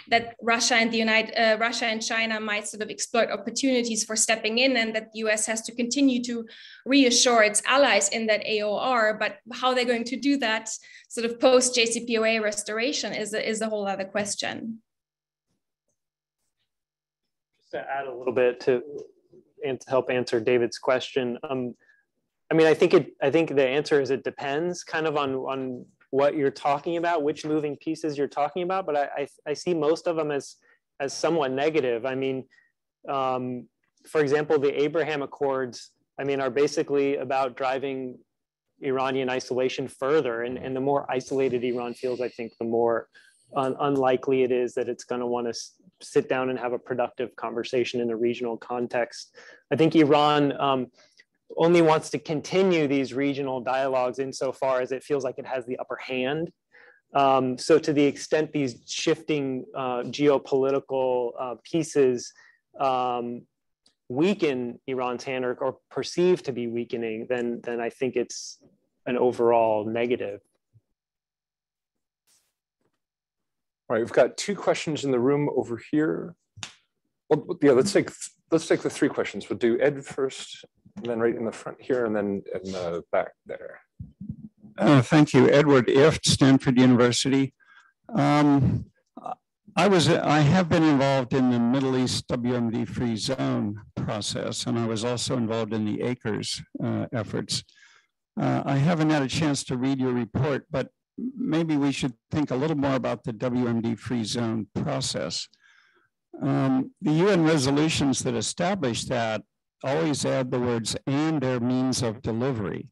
that Russia and China might sort of exploit opportunities for stepping in, and that the US has to continue to reassure its allies in that AOR. But how they're going to do that sort of post JCPOA restoration is a whole other question. To add a little bit to help answer David's question, I mean, I think the answer is it depends kind of on what you're talking about, which moving pieces you're talking about. But I see most of them as somewhat negative. I mean, for example, the Abraham Accords, I mean, are basically about driving Iranian isolation further, and the more isolated Iran feels, I think, the more unlikely it is that it's going to want to sit down and have a productive conversation in a regional context. I think Iran only wants to continue these regional dialogues insofar as it feels like it has the upper hand. So to the extent these shifting geopolitical pieces weaken Iran's hand or perceived to be weakening, then I think it's an overall negative. All right, we've got two questions in the room over here. Well, yeah, let's take the three questions. We'll do Ed first, and then right in the front here, and then in the back there. Thank you, Edward Ift, Stanford University. I have been involved in the Middle East WMD free zone process, and I was also involved in the ACRES efforts. I haven't had a chance to read your report, but maybe we should think a little more about the WMD free zone process. The UN resolutions that establish that always add the words "and their means of delivery,"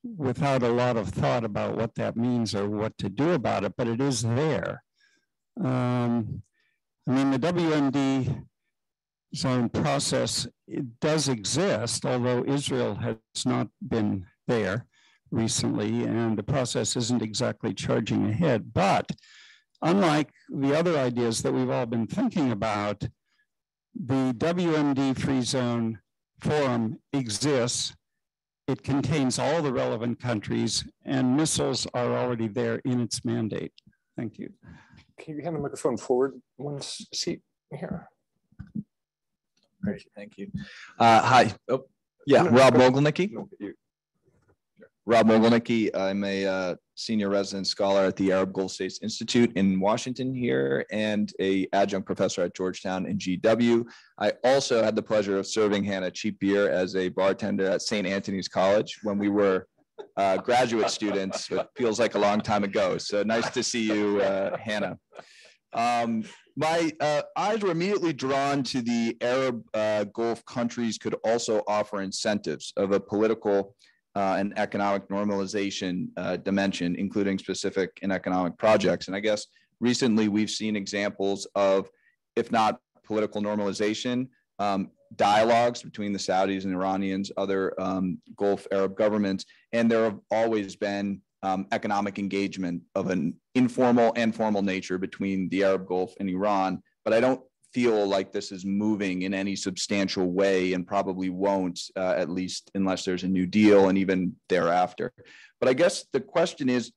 without a lot of thought about what that means or what to do about it, but it is there. I mean, the WMD zone process, it does exist, although Israel has not been there recently, and the process isn't exactly charging ahead. But unlike the other ideas that we've all been thinking about, the WMD Free Zone Forum exists. It contains all the relevant countries, and missiles are already there in its mandate. Thank you. Can you hand the microphone forward one seat here? Great, thank you. Hi. Oh, yeah, Rob Mogilnicki. Rob Mogilnicki. I'm a senior resident scholar at the Arab Gulf States Institute in Washington here, and a adjunct professor at Georgetown and GW. I also had the pleasure of serving Hanna cheap beer as a bartender at St. Anthony's College when we were graduate students. It feels like a long time ago. So nice to see you, Hanna. My eyes were immediately drawn to the Arab Gulf countries could also offer incentives of a political and economic normalization dimension, including specific and economic projects. And I guess recently we've seen examples of, if not political normalization, dialogues between the Saudis and Iranians, other Gulf Arab governments, and there have always been economic engagement of an informal and formal nature between the Arab Gulf and Iran. But I don't feel like this is moving in any substantial way, and probably won't, at least unless there's a new deal and even thereafter. But I guess the question is,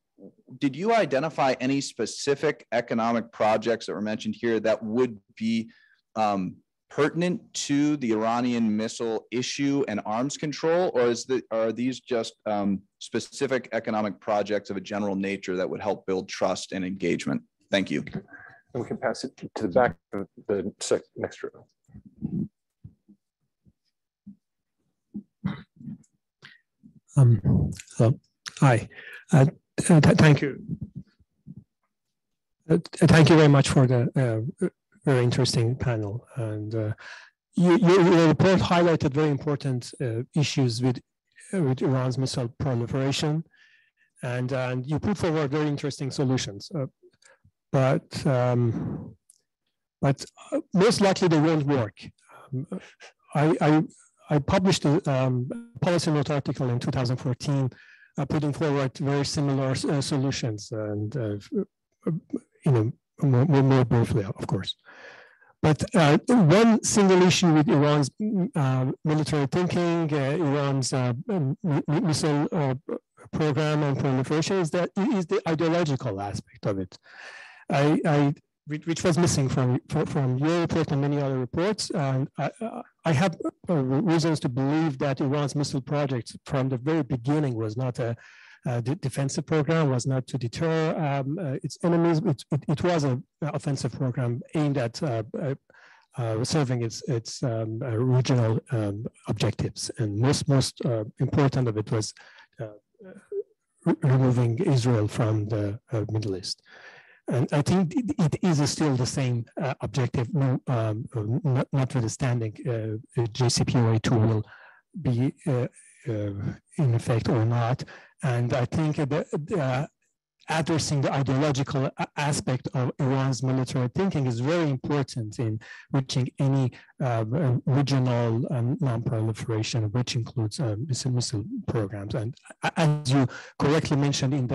did you identify any specific economic projects that were mentioned here that would be pertinent to the Iranian missile issue and arms control, or are these just specific economic projects of a general nature that would help build trust and engagement? Thank you. And we can pass it to the back of the next row. Hi, thank you. Thank you very much for the very interesting panel. And your report highlighted very important issues with Iran's missile proliferation, and you put forward very interesting solutions. But most likely they won't work. I published a policy note article in 2014 putting forward very similar solutions, and more briefly, of course. But one single issue with Iran's military thinking, Iran's missile program and proliferation is the ideological aspect of it. Which was missing from your report and many other reports. And I have reasons to believe that Iran's missile project from the very beginning was not a defensive program, was not to deter its enemies. It was an offensive program aimed at serving its regional objectives. And most important of it was removing Israel from the Middle East. And I think it is still the same objective, notwithstanding JCPOA 2 will be in effect or not. And I think addressing the ideological aspect of Iran's military thinking is very important in reaching any regional non-proliferation, which includes missile programs. And as you correctly mentioned in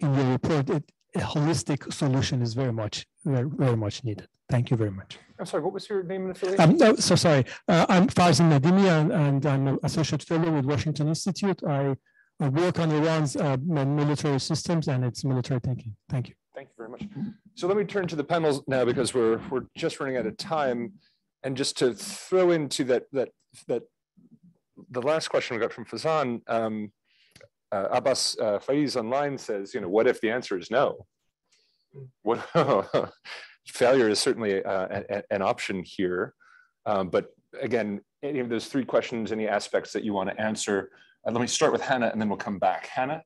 your report, a holistic solution is very much needed. Thank you very much. I'm sorry, what was your name and affiliation? No, so sorry. I'm Farzin Nadimi, and I'm an associate fellow with Washington Institute. I work on Iran's military systems and its military thinking. Thank you. Thank you very much. So let me turn to the panels now, because we're just running out of time. And just to throw into that the last question we got from Fazan, Abbas Faiz online says, what if the answer is no? What, failure is certainly an option here. But again, any of those three questions, any aspects that you want to answer? Let me start with Hanna, and then we'll come back. Hanna?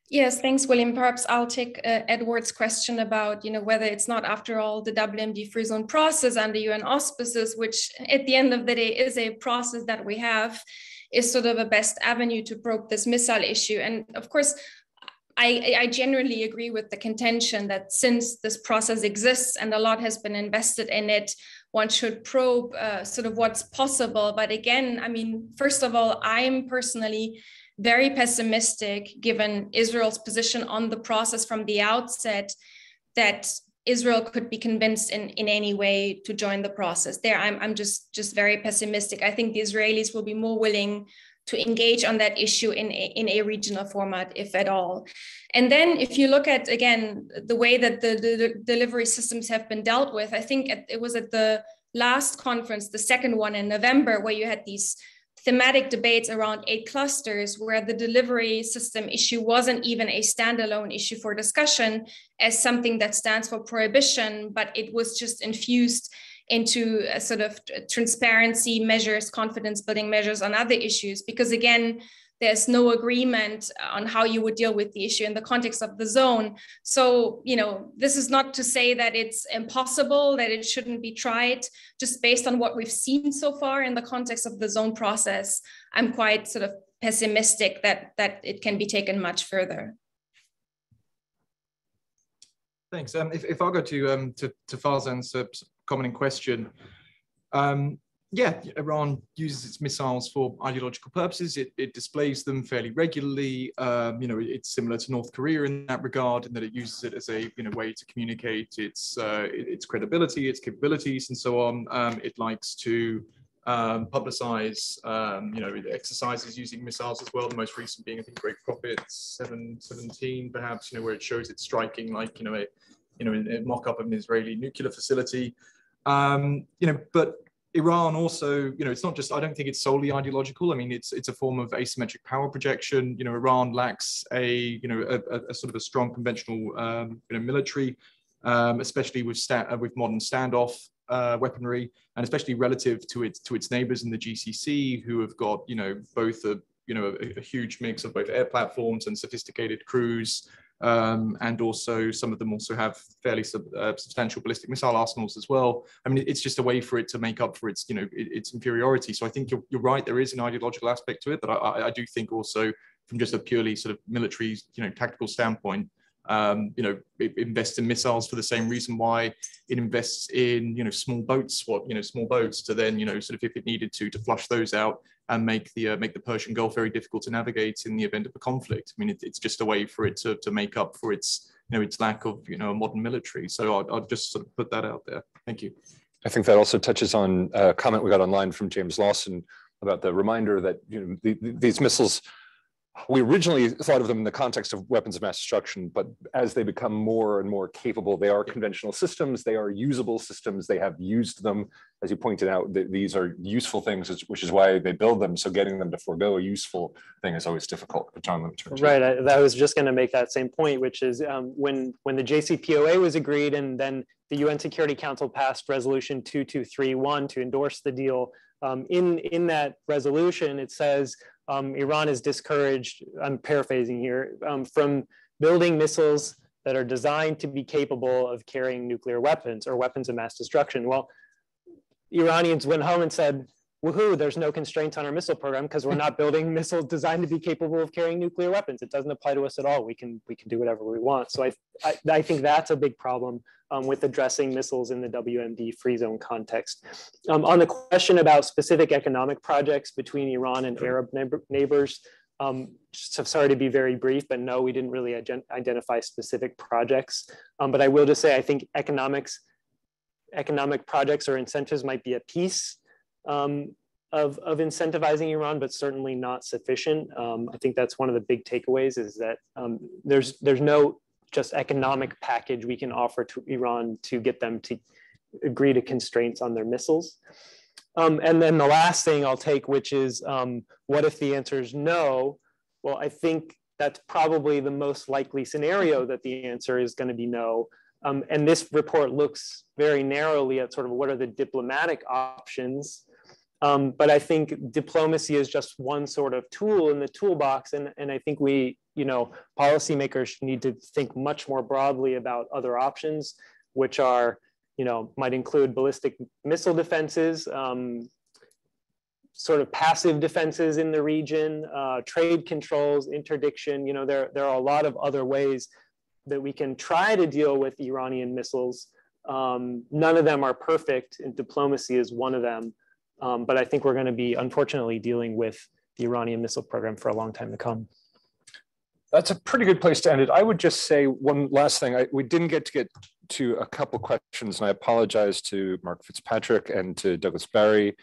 Yes, thanks, William. Perhaps I'll take Edward's question about, whether it's not, after all, the WMD free zone process under UN auspices, which at the end of the day is a process that we have, is sort of a best avenue to probe this missile issue. And of course, I generally agree with the contention that since this process exists and a lot has been invested in it, one should probe sort of what's possible. But again, first of all, I'm personally very pessimistic given Israel's position on the process from the outset, that Israel could be convinced in any way to join the process. There, I'm just very pessimistic. I think the Israelis will be more willing to engage on that issue in a regional format, if at all. And then if you look at, again, the way that the delivery systems have been dealt with, I think it was at the last conference, the second one in November, where you had these thematic debates around 8 clusters, where the delivery system issue wasn't even a standalone issue for discussion as something that stands for prohibition, but it was just infused into a sort of transparency measures, confidence building measures on other issues, because again, there's no agreement on how you would deal with the issue in the context of the zone. So, this is not to say that it's impossible, that it shouldn't be tried. Just based on what we've seen so far in the context of the zone process, I'm quite sort of pessimistic that it can be taken much further. Thanks. If I'll go to Farzan's commenting question. yeah, Iran uses its missiles for ideological purposes. It displays them fairly regularly. You know, it's similar to North Korea in that regard, in that it uses it as a way to communicate its credibility, its capabilities, and so on. It likes to publicize, you know, exercises using missiles as well. The most recent being, I think, Great Prophet 717, perhaps, you know, where it shows it striking, like, you know, a mock-up of an Israeli nuclear facility. You know, but Iran also, you know, it's not just, I don't think it's solely ideological. I mean, it's a form of asymmetric power projection. You know, Iran lacks a sort of a strong conventional, you know, military, especially with modern standoff weaponry, and especially relative to its neighbors in the GCC, who have got, you know, both a huge mix of both air platforms and sophisticated crews. And also some of them also have fairly substantial ballistic missile arsenals as well. I mean, it's just a way for it to make up for its, you know, its inferiority. So I think you're right, there is an ideological aspect to it, but I do think also from just a purely sort of military, you know, tactical standpoint, you know, it invests in missiles for the same reason why it invests in, you know, small boats to then, you know, sort of, if it needed to flush those out and make the Persian Gulf very difficult to navigate in the event of a conflict. I mean, it's just a way for it to make up for its, you know, its lack of, you know, a modern military. So I'll just sort of put that out there. Thank you. I think that also touches on a comment we got online from James Lawson about the reminder that, you know, these missiles, we originally thought of them in the context of weapons of mass destruction, but as they become more and more capable, they are conventional systems, they are usable systems, they have used them. As you pointed out, these are useful things, which is why they build them. So getting them to forego a useful thing is always difficult. But John, let me turn to you. Right, I was just going to make that same point, which is when the JCPOA was agreed and then the UN Security Council passed Resolution 2231 to endorse the deal, in that resolution, it says, Iran is discouraged, I'm paraphrasing here, from building missiles that are designed to be capable of carrying nuclear weapons or weapons of mass destruction. Well, Iranians went home and said, woohoo, there's no constraints on our missile program because we're not building missiles designed to be capable of carrying nuclear weapons. It doesn't apply to us at all. We can do whatever we want. So I think that's a big problem with addressing missiles in the WMD free zone context. On the question about specific economic projects between Iran and Arab neighbors, just sorry to be very brief, but no, we didn't really identify specific projects. But I will just say, I think economic projects or incentives might be a piece of incentivizing Iran, but certainly not sufficient. I think that's one of the big takeaways, is that there's no just economic package we can offer to Iran to get them to agree to constraints on their missiles. And then the last thing I'll take, which is what if the answer is no? Well, I think that's probably the most likely scenario, that the answer is going to be no. And this report looks very narrowly at sort of what are the diplomatic options. But I think diplomacy is just one sort of tool in the toolbox. And I think we, you know, policymakers need to think much more broadly about other options, which are, you know, might include ballistic missile defenses, sort of passive defenses in the region, trade controls, interdiction. You know, there are a lot of other ways that we can try to deal with Iranian missiles. None of them are perfect, and diplomacy is one of them. But I think we're going to be, unfortunately, dealing with the Iranian missile program for a long time to come. That's a pretty good place to end it. I would just say one last thing. We didn't get to a couple questions, and I apologize to Mark Fitzpatrick and to Douglas Barry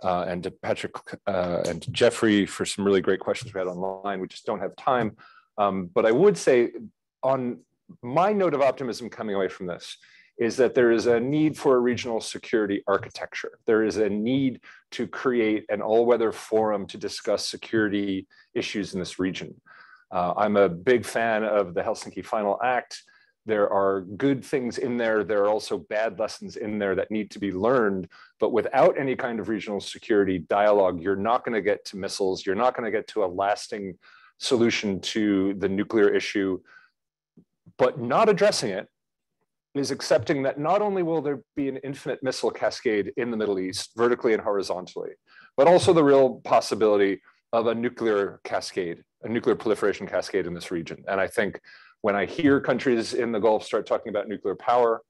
and to Patrick and to Jeffrey for some really great questions we had online. We just don't have time. But I would say, on my note of optimism coming away from this, is that there is a need for a regional security architecture. There is a need to create an all-weather forum to discuss security issues in this region. I'm a big fan of the Helsinki Final Act. There are good things in there. There are also bad lessons in there that need to be learned. But without any kind of regional security dialogue, you're not going to get to missiles. You're not going to get to a lasting solution to the nuclear issue. But not addressing it is accepting that not only will there be an infinite missile cascade in the Middle East, vertically and horizontally, but also the real possibility of a nuclear cascade, a nuclear proliferation cascade in this region. And I think when I hear countries in the Gulf start talking about nuclear power,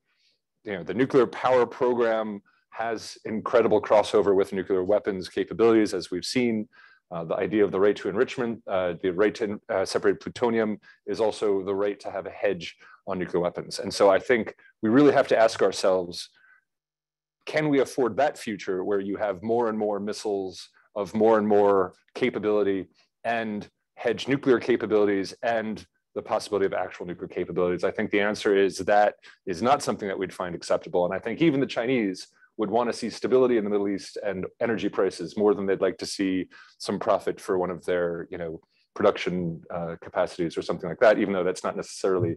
you know, the nuclear power program has incredible crossover with nuclear weapons capabilities, as we've seen. The idea of the right to enrichment, the right to separate plutonium is also the right to have a hedge on nuclear weapons. And so I think we really have to ask ourselves, can we afford that future where you have more and more missiles of more and more capability and hedge nuclear capabilities and the possibility of actual nuclear capabilities? I think the answer is that is not something that we'd find acceptable. And I think even the Chinese would want to see stability in the Middle East and energy prices more than they'd like to see some profit for one of their, production capacities or something like that, even though that's not necessarily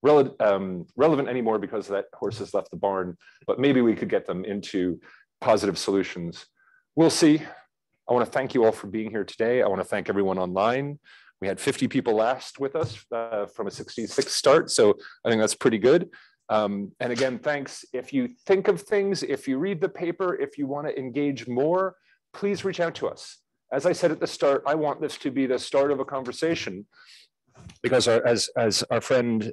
relevant anymore because that horse has left the barn. But maybe we could get them into positive solutions. We'll see. I want to thank you all for being here today. I want to thank everyone online. We had 50 people last with us from a 66 start, so I think that's pretty good. And again, thanks. If you think of things, if you read the paper, if you want to engage more, please reach out to us. As I said at the start, I want this to be the start of a conversation because as our friend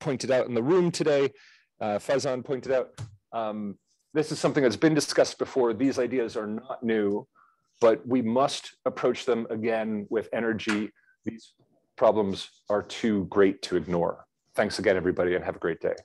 pointed out in the room today, Fazan pointed out, this is something that's been discussed before. These ideas are not new, but we must approach them again with energy. These problems are too great to ignore. Thanks again, everybody, and have a great day.